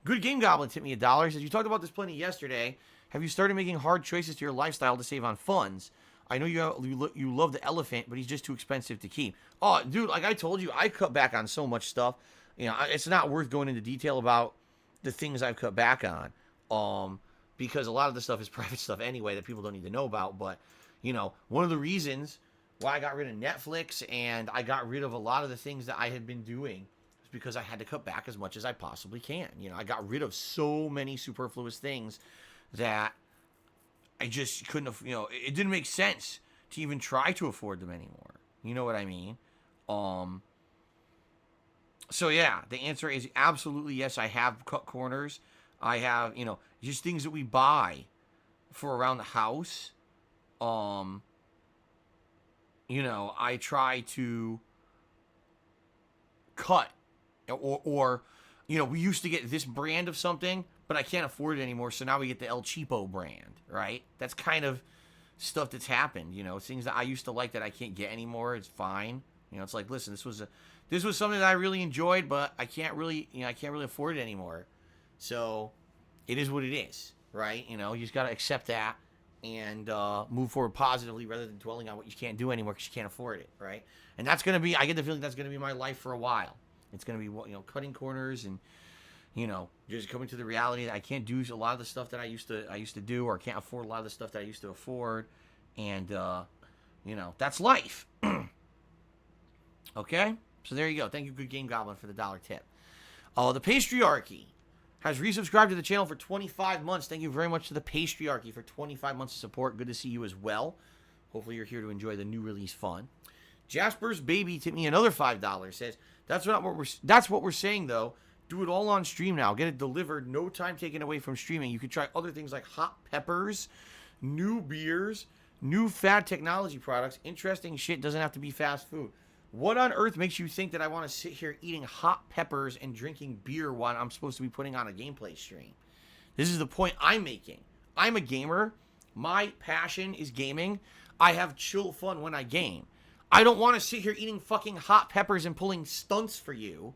Good Game Goblin tipped me $1. He says, you talked about this plenty yesterday. Have you started making hard choices to your lifestyle to save on funds? I know you love the elephant, but he's just too expensive to keep. Oh, dude, like I told you, I cut back on so much stuff. You know, it's not worth going into detail about the things I've cut back on, because a lot of the stuff is private stuff anyway that people don't need to know about. But, you know, one of the reasons why I got rid of Netflix and I got rid of a lot of the things that I had been doing is because I had to cut back as much as I possibly can. You know, I got rid of so many superfluous things that I just couldn't have, you know, it didn't make sense to even try to afford them anymore. You know what I mean? So yeah, the answer is absolutely yes. I have cut corners. I have, you know, just things that we buy for around the house. You know, I try to cut, or you know, we used to get this brand of something, but I can't afford it anymore. So now we get the El Cheapo brand, right? That's kind of stuff that's happened. You know, things that I used to like that I can't get anymore. It's fine. You know, it's like, listen, this was something that I really enjoyed, but I can't really afford it anymore. So it is what it is, right? You know, you just got to accept that and move forward positively rather than dwelling on what you can't do anymore because you can't afford it, right? And that's going to be, I get the feeling that's going to be my life for a while. It's going to be, you know, cutting corners and, you know, just coming to the reality that I can't do a lot of the stuff that I used to do, or can't afford a lot of the stuff that I used to afford. And, you know, that's life. Okay? So there you go. Thank you, Good Game Goblin, for the $1 tip. The Patriarchy has resubscribed to the channel for 25 months. Thank you very much to the Patriarchy for 25 months of support. Good to see you as well. Hopefully you're here to enjoy the new release fun. Jasper's Baby tipped me another $5. Says, that's what we're saying, though. Do it all on stream now. Get it delivered. No time taken away from streaming. You could try other things like hot peppers, new beers, new fad technology products. Interesting shit. Doesn't have to be fast food. What on earth makes you think that I want to sit here eating hot peppers and drinking beer while I'm supposed to be putting on a gameplay stream? This is the point I'm making. I'm a gamer. My passion is gaming. I have chill fun when I game. I don't want to sit here eating fucking hot peppers and pulling stunts for you.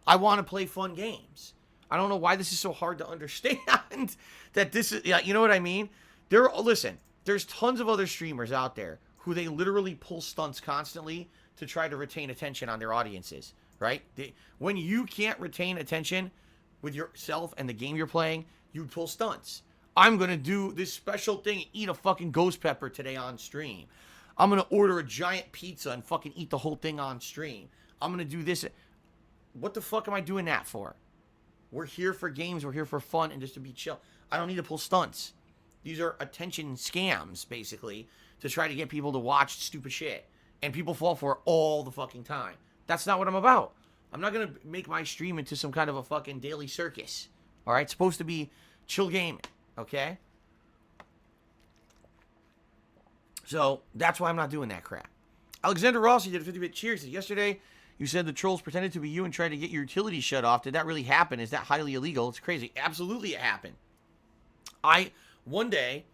I want to play fun games. I don't know why this is so hard to understand. That this is, yeah, you know what I mean? Listen, there's tons of other streamers out there who they literally pull stunts constantly to try to retain attention on their audiences, right? When you can't retain attention with yourself and the game you're playing, you pull stunts. I'm going to do this special thing, eat a fucking ghost pepper today on stream. I'm going to order a giant pizza and fucking eat the whole thing on stream. I'm going to do this. What the fuck am I doing that for? We're here for games. We're here for fun and just to be chill. I don't need to pull stunts. These are attention scams, basically, to try to get people to watch stupid shit. And people fall for it all the fucking time. That's not what I'm about. I'm not going to make my stream into some kind of a fucking daily circus. All right? It's supposed to be chill gaming. Okay? So, that's why I'm not doing that crap. Alexander Rossi did a 50-bit cheers. Yesterday, you said the trolls pretended to be you and tried to get your utilities shut off. Did that really happen? Is that highly illegal? It's crazy. Absolutely it happened. One day,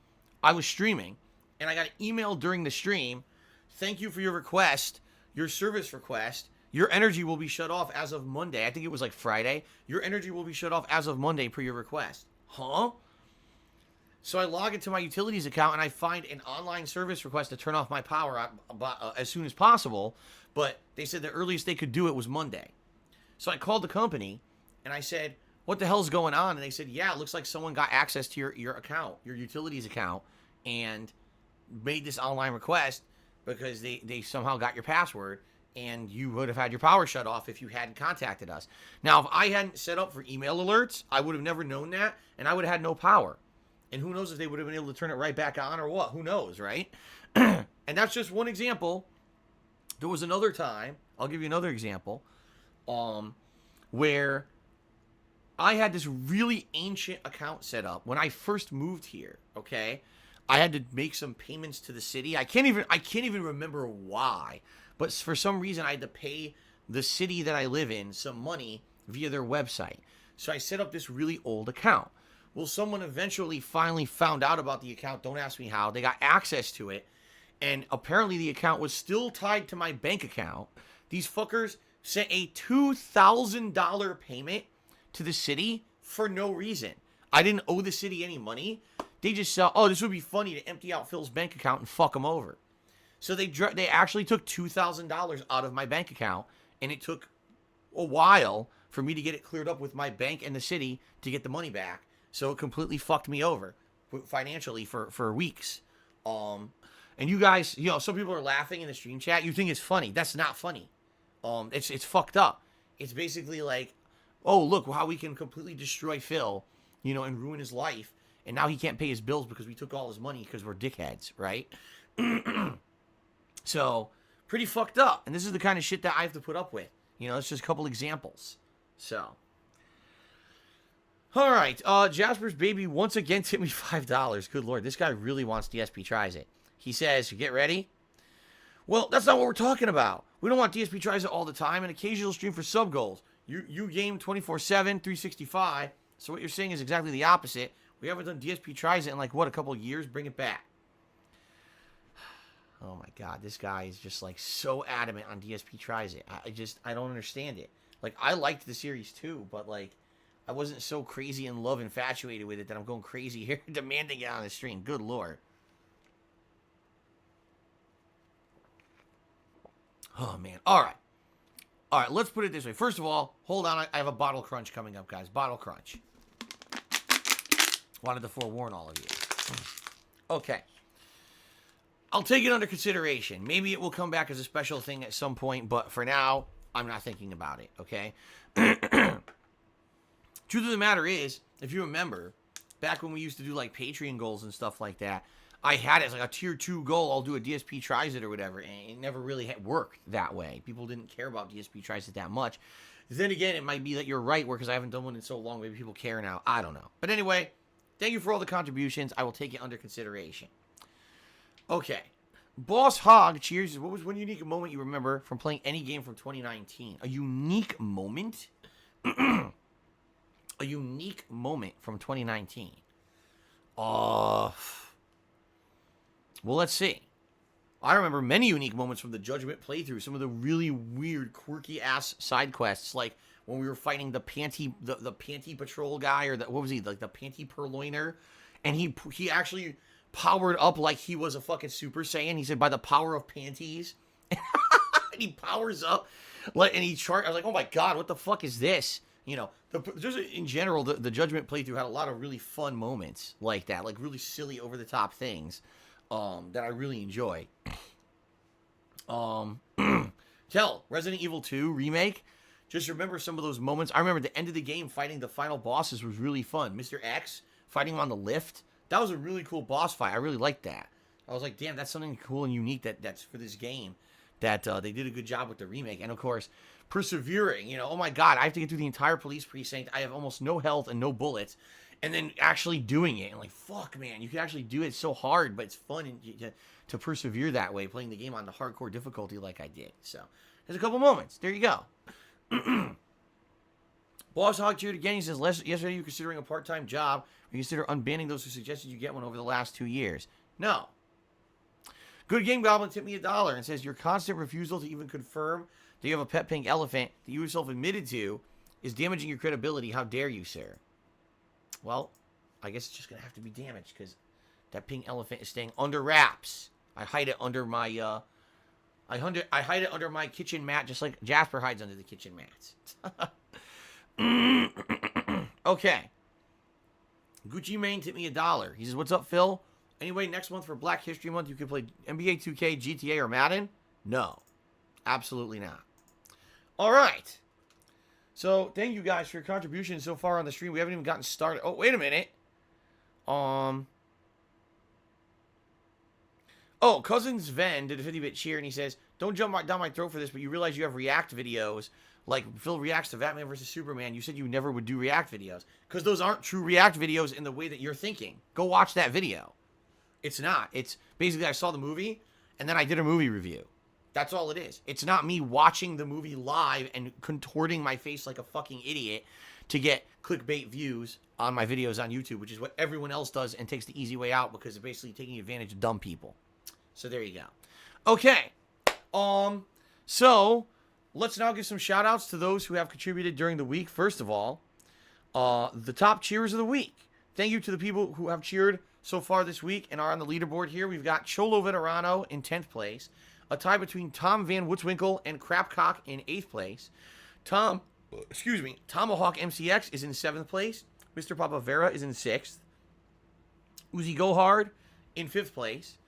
I was streaming, and I got an email during the stream. Thank you for your request, your service request. Your energy will be shut off as of Monday. I think it was like Friday. Your energy will be shut off as of Monday per your request. Huh? So I log into my utilities account and I find an online service request to turn off my power as soon as possible. But they said the earliest they could do it was Monday. So I called the company and I said, what the hell's going on? And they said, yeah, it looks like someone got access to your account, your utilities account, and made this online request because they somehow got your password, and you would have had your power shut off if you hadn't contacted us. Now, if I hadn't set up for email alerts, I would have never known that, and I would have had no power. And who knows if they would have been able to turn it right back on or what? Who knows, right? And that's just one example. There was another time, I'll give you another example, where I had this really ancient account set up when I first moved here, okay? I had to make some payments to the city. I can't even remember why, but for some reason I had to pay the city that I live in some money via their website. So I set up this really old account. Well, someone eventually finally found out about the account. Don't ask me how. They got access to it, and apparently the account was still tied to my bank account. These fuckers sent a $2,000 payment to the city for no reason. I didn't owe the city any money. They just said, oh, this would be funny to empty out Phil's bank account and fuck him over. So they actually took $2,000 out of my bank account, and it took a while for me to get it cleared up with my bank and the city to get the money back. So it completely fucked me over financially for weeks. And you guys, some people are laughing in the stream chat. You think it's funny. That's not funny. It's fucked up. It's basically like, oh, look how we can completely destroy Phil, and ruin his life. And now he can't pay his bills because we took all his money because we're dickheads, right? So, pretty fucked up. And this is the kind of shit that I have to put up with. It's just a couple examples. So. All right. Jasper's baby once again tipped me $5. Good Lord. This guy really wants DSP Tries It. He says, get ready. Well, that's not what we're talking about. We don't want DSP Tries It all the time. An occasional stream for sub goals. You game 24/7, 365. So what you're saying is exactly the opposite. We haven't done DSP Tries It in a couple of years. Bring it back. Oh my God, this guy is just so adamant on DSP Tries It. I don't understand it. I liked the series too, but I wasn't so crazy in love, infatuated with it that I'm going crazy here, demanding it on the stream. Good Lord. Oh man. All right. Let's put it this way. First of all, hold on. I have a bottle crunch coming up, guys. Bottle crunch. Wanted to forewarn all of you. Okay. I'll take it under consideration. Maybe it will come back as a special thing at some point, but for now, I'm not thinking about it, okay? Truth of the matter is, if you remember, back when we used to do Patreon goals and stuff like that, I had it as a tier 2 goal. I'll do a DSP Tries It or whatever, and it never really worked that way. People didn't care about DSP Tries It that much. Then again, it might be that you're right, because I haven't done one in so long, maybe people care now. I don't know. But anyway, thank you for all the contributions. I will take it under consideration. Okay. Boss Hog cheers. What was one unique moment you remember from playing any game from 2019? A unique moment? A unique moment from 2019. Well, let's see. I remember many unique moments from the Judgment playthrough. Some of the really weird, quirky-ass side quests, like when we were fighting the panty patrol guy, or what was he, the panty purloiner, and he actually powered up like he was a fucking Super Saiyan. He said, by the power of panties. And he powers up, and he I was like, oh my God, what the fuck is this? Just in general, the Judgment playthrough had a lot of really fun moments like that, really silly, over-the-top things that I really enjoy. Resident Evil 2 Remake, just remember some of those moments. I remember the end of the game fighting the final bosses was really fun. Mr. X fighting him on the lift. That was a really cool boss fight. I really liked that. I was like, damn, that's something cool and unique that's for this game. That they did a good job with the remake. And of course, persevering. Oh my God, I have to get through the entire police precinct. I have almost no health and no bullets. And then actually doing it. And fuck, man, you can actually do it so hard, but it's fun to persevere that way, playing the game on the hardcore difficulty like I did. So, there's a couple moments. There you go. Boss Hog cheered again. He says, yesterday you were considering a part-time job. Or you consider unbanning those who suggested you get one over the last 2 years. No. Good Game Goblin tipped me $1 and says, your constant refusal to even confirm that you have a pet pink elephant that you yourself admitted to is damaging your credibility. How dare you, sir? Well, I guess it's just going to have to be damaged because that pink elephant is staying under wraps. I hide it under my I hide it under my kitchen mat just like Jasper hides under the kitchen mats. Okay. Gucci Mane tipped me $1. He says, what's up, Phil? Anyway, next month for Black History Month, you can play NBA 2K, GTA, or Madden? No. Absolutely not. All right. So, thank you guys for your contributions so far on the stream. We haven't even gotten started. Oh, wait a minute. Oh, Cousin Sven did a 50-bit cheer, and he says, don't jump down my throat for this, but you realize you have React videos. Like, Phil reacts to Batman vs. Superman. You said you never would do React videos. Because those aren't true React videos in the way that you're thinking. Go watch that video. It's not. It's basically I saw the movie, and then I did a movie review. That's all it is. It's not me watching the movie live and contorting my face like a fucking idiot to get clickbait views on my videos on YouTube, which is what everyone else does and takes the easy way out because it's basically taking advantage of dumb people. So there you go. Okay. So let's now give some shout outs to those who have contributed during the week. First of all, the top cheers of the week. Thank you to the people who have cheered so far this week and are on the leaderboard here. We've got Cholo Veterano in 10th place. A tie between Tom Van Woodswinkle and Crapcock in 8th place. Tomahawk MCX is in 7th place. Mr. Papavera is in 6th. Uzi Go Hard in 5th place.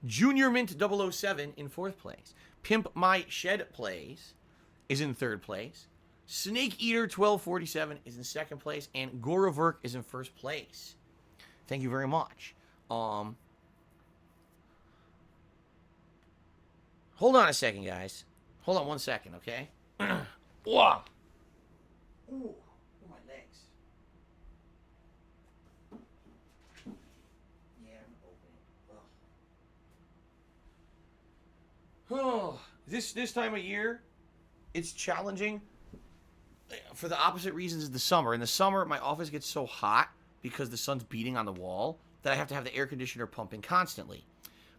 Junior Mint 007 in 4th place. Pimp My Shed Plays is in 3rd place. Snake Eater 1247 is in 2nd place. And Goraverk is in 1st place. Thank you very much. Hold on a second, guys. Hold on 1 second, okay? Wow. Ooh, my legs. Yeah, I'm opening. Oh, this time of year, it's challenging for the opposite reasons as the summer. In the summer, my office gets so hot because the sun's beating on the wall that I have to have the air conditioner pumping constantly.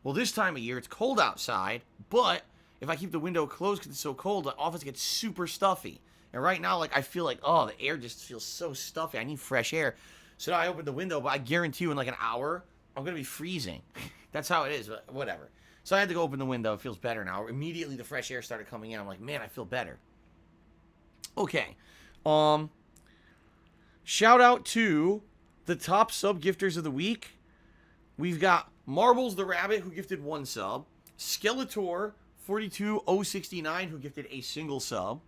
Well, this time of year, it's cold outside, but if I keep the window closed because it's so cold, the office gets super stuffy. And right now, like, I feel like, oh, the air just feels so stuffy. I need fresh air. So now I open the window, but I guarantee you in like an hour, I'm going to be freezing. That's how it is, but whatever. So I had to go open the window. It feels better now. Immediately, the fresh air started coming in. I'm like, man, I feel better. Okay. Shout out to the top sub gifters of the week. We've got Marbles the Rabbit, who gifted 1 sub. Skeletor 42069, who gifted a single sub.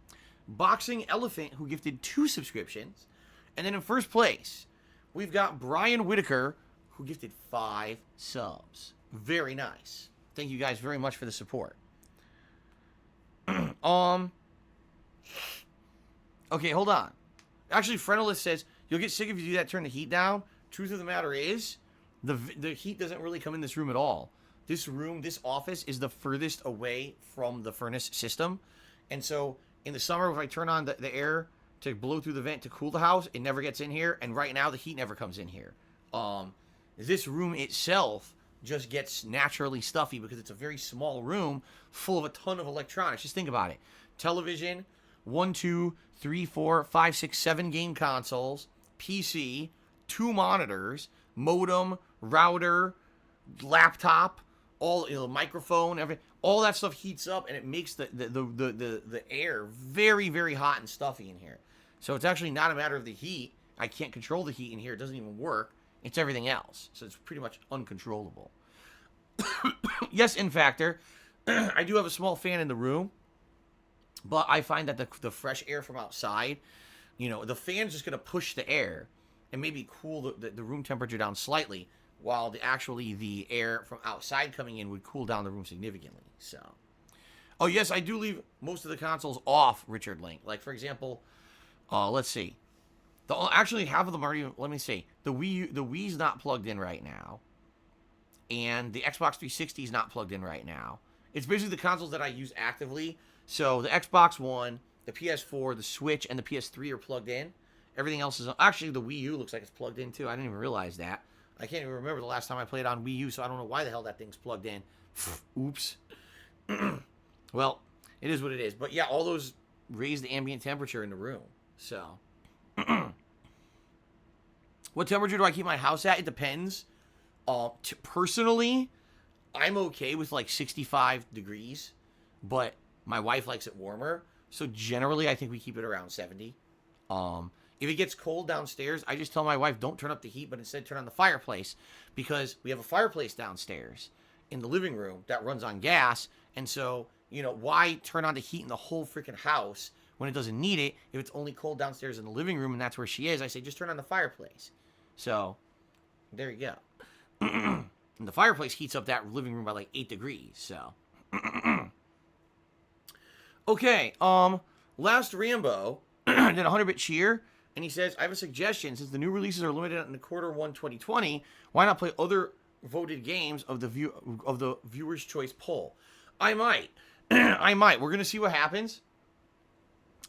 Boxing Elephant, who gifted 2 subscriptions. And then in first place, we've got Brian Whitaker, who gifted 5 subs. Very nice. Thank you guys very much for the support. Okay, hold on. Actually, Frenolith says, you'll get sick if you do that, turn the heat down. Truth of the matter is, the heat doesn't really come in this room at all. This room, this office, is the furthest away from the furnace system. And so, in the summer, if I turn on the air to blow through the vent to cool the house, it never gets in here. And right now, the heat never comes in here. This room itself just gets naturally stuffy because it's a very small room full of a ton of electronics. Just think about it. Television, 1, 2, 3, 4, 5, 6, 7 game consoles, PC, 2 monitors, modem, router, laptop, all, you know, microphone, everything. All that stuff heats up and it makes the air very, very hot and stuffy in here. So it's actually not a matter of the heat. I can't control the heat in here. It doesn't even work. It's everything else. So it's pretty much uncontrollable. Yes, in factor, I do have a small fan in the room, but I find that the fresh air from outside, you know, the fan's just going to push the air and maybe cool the room temperature down slightly, while the air from outside coming in would cool down the room significantly. So, oh yes, I do leave most of the consoles off, Richard Link. Like, for example, let's see. Actually, half of them are even, let me see. The Wii's not plugged in right now. And the Xbox 360 is not plugged in right now. It's basically the consoles that I use actively. So the Xbox One, the PS4, the Switch, and the PS3 are plugged in. Everything else is... Actually, the Wii U looks like it's plugged in, too. I didn't even realize that. I can't even remember the last time I played on Wii U, so I don't know why the hell that thing's plugged in. Oops. Well, it is what it is. But yeah, all those raise the ambient temperature in the room. So... What temperature do I keep my house at? It depends. Personally, I'm okay with like 65 degrees, but my wife likes it warmer. So generally, I think we keep it around 70. If it gets cold downstairs, I just tell my wife, don't turn up the heat, but instead turn on the fireplace, because we have a fireplace downstairs in the living room that runs on gas. And so, you know, why turn on the heat in the whole freaking house when it doesn't need it? If it's only cold downstairs in the living room and that's where she is, I say, just turn on the fireplace. So, there you go. And the fireplace heats up that living room by like 8 degrees, so. Okay, Last Rambo did a 100-bit cheer, and he says, I have a suggestion. Since the new releases are limited in the Q1 2020, why not play other voted games of the Viewer's Choice poll? I might. I might. We're going to see what happens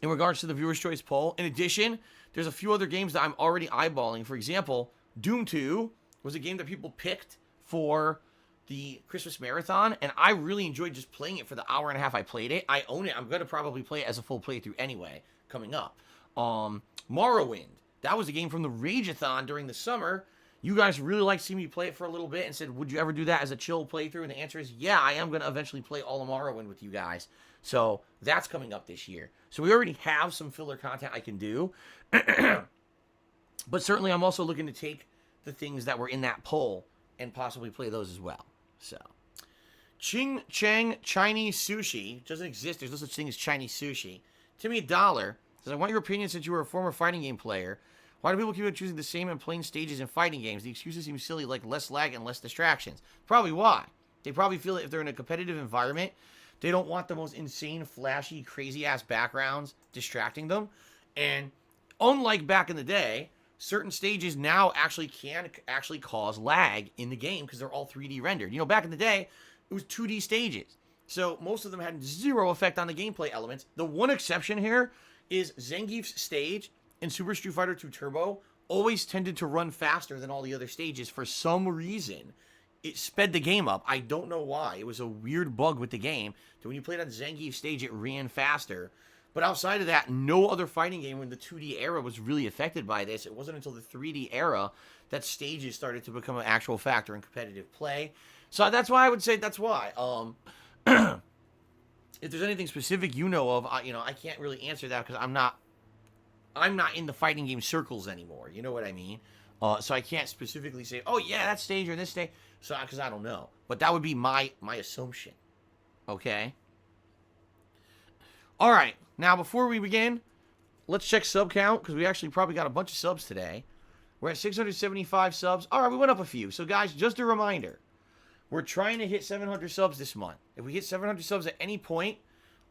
in regards to the Viewer's Choice poll. In addition, there's a few other games that I'm already eyeballing. For example, Doom 2 was a game that people picked for the Christmas Marathon, and I really enjoyed just playing it for the hour and a half I played it. I own it. I'm going to probably play it as a full playthrough anyway, coming up. Morrowind. That was a game from the Rageathon during the summer, You guys really like seeing me play it for a little bit and said, would you ever do that as a chill playthrough? And the answer is, yeah, I am going to eventually play all of Morrowind with you guys. So that's coming up this year. So we already have some filler content I can do. But certainly I'm also looking to take the things that were in that poll and possibly play those as well. So, Ching Chang Chinese Sushi doesn't exist. There's no such thing as Chinese sushi. Timmy Dollar says, I want your opinion since you were a former fighting game player. Why do people keep on choosing the same and plain stages in fighting games? The excuses seem silly, like less lag and less distractions. Probably why. They probably feel that if they're in a competitive environment, they don't want the most insane, flashy, crazy-ass backgrounds distracting them. And unlike back in the day, certain stages now can cause lag in the game because they're all 3D rendered. You know, back in the day, it was 2D stages. So most of them had zero effect on the gameplay elements. The one exception here is Zangief's stage in Super Street Fighter 2 Turbo always tended to run faster than all the other stages. For some reason, it sped the game up. I don't know why. It was a weird bug with the game that when you played on Zangief's stage, it ran faster. But outside of that, no other fighting game in the 2D era was really affected by this. It wasn't until the 3D era that stages started to become an actual factor in competitive play. So that's why I would say that's why. If there's anything specific you know of, I can't really answer that because I'm not in the fighting game circles anymore. You know what I mean? So I can't specifically say, oh yeah, that stage or this stage. So because I don't know, but that would be my assumption. Okay. All right. Now before we begin, let's check sub count because we actually probably got a bunch of subs today. We're at 675 subs. All right, we went up a few. So guys, just a reminder, we're trying to hit 700 subs this month. If we hit 700 subs at any point,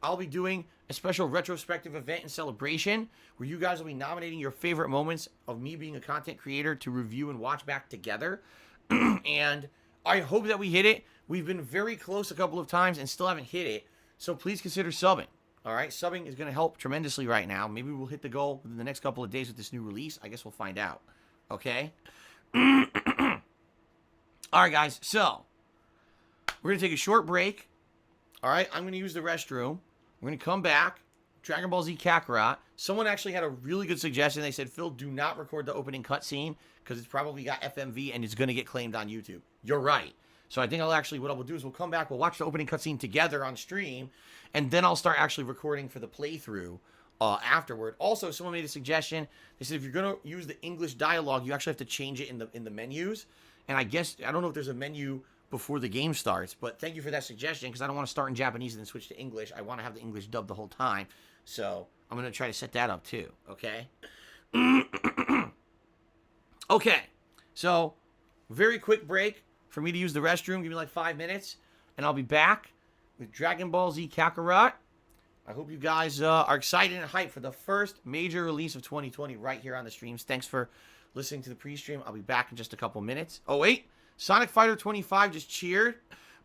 I'll be doing a special retrospective event and celebration where you guys will be nominating your favorite moments of me being a content creator to review and watch back together. And I hope that we hit it. We've been very close a couple of times and still haven't hit it. So please consider subbing. All right, subbing is going to help tremendously right now. Maybe we'll hit the goal within the next couple of days with this new release. I guess we'll find out. Okay? All right, guys. So, we're going to take a short break. All right, I'm going to use the restroom. We're going to come back. Dragon Ball Z Kakarot. Someone actually had a really good suggestion. They said, Phil, do not record the opening cutscene because it's probably got FMV and it's going to get claimed on YouTube. You're right. So I think what I will do is we'll come back, we'll watch the opening cutscene together on stream, and then I'll start actually recording for the playthrough afterward. Also, someone made a suggestion. They said if you're going to use the English dialogue, you actually have to change it in the menus. And I don't know if there's a menu before the game starts, but thank you for that suggestion because I don't want to start in Japanese and then switch to English. I want to have the English dubbed the whole time. So I'm going to try to set that up too, okay? Okay, so very quick break for me to use the restroom. Give me like 5 minutes, and I'll be back with Dragon Ball Z Kakarot. I hope you guys are excited and hyped for the first major release of 2020 right here on the streams. Thanks for listening to the pre-stream. I'll be back in just a couple minutes. Oh, wait. Sonic Fighter 25 just cheered.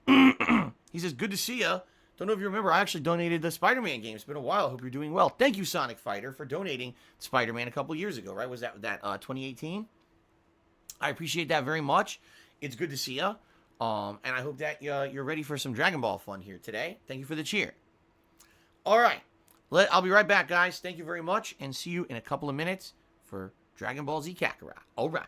He says, good to see ya. Don't know if you remember, I actually donated the Spider-Man game. It's been a while. Hope you're doing well. Thank you, Sonic Fighter, for donating Spider-Man a couple years ago, right? Was that 2018? I appreciate that very much. It's good to see ya. And I hope that you're ready for some Dragon Ball fun here today. Thank you for the cheer. All right. I'll be right back, guys. Thank you very much, and see you in a couple of minutes for Dragon Ball Z Kakarot. All right.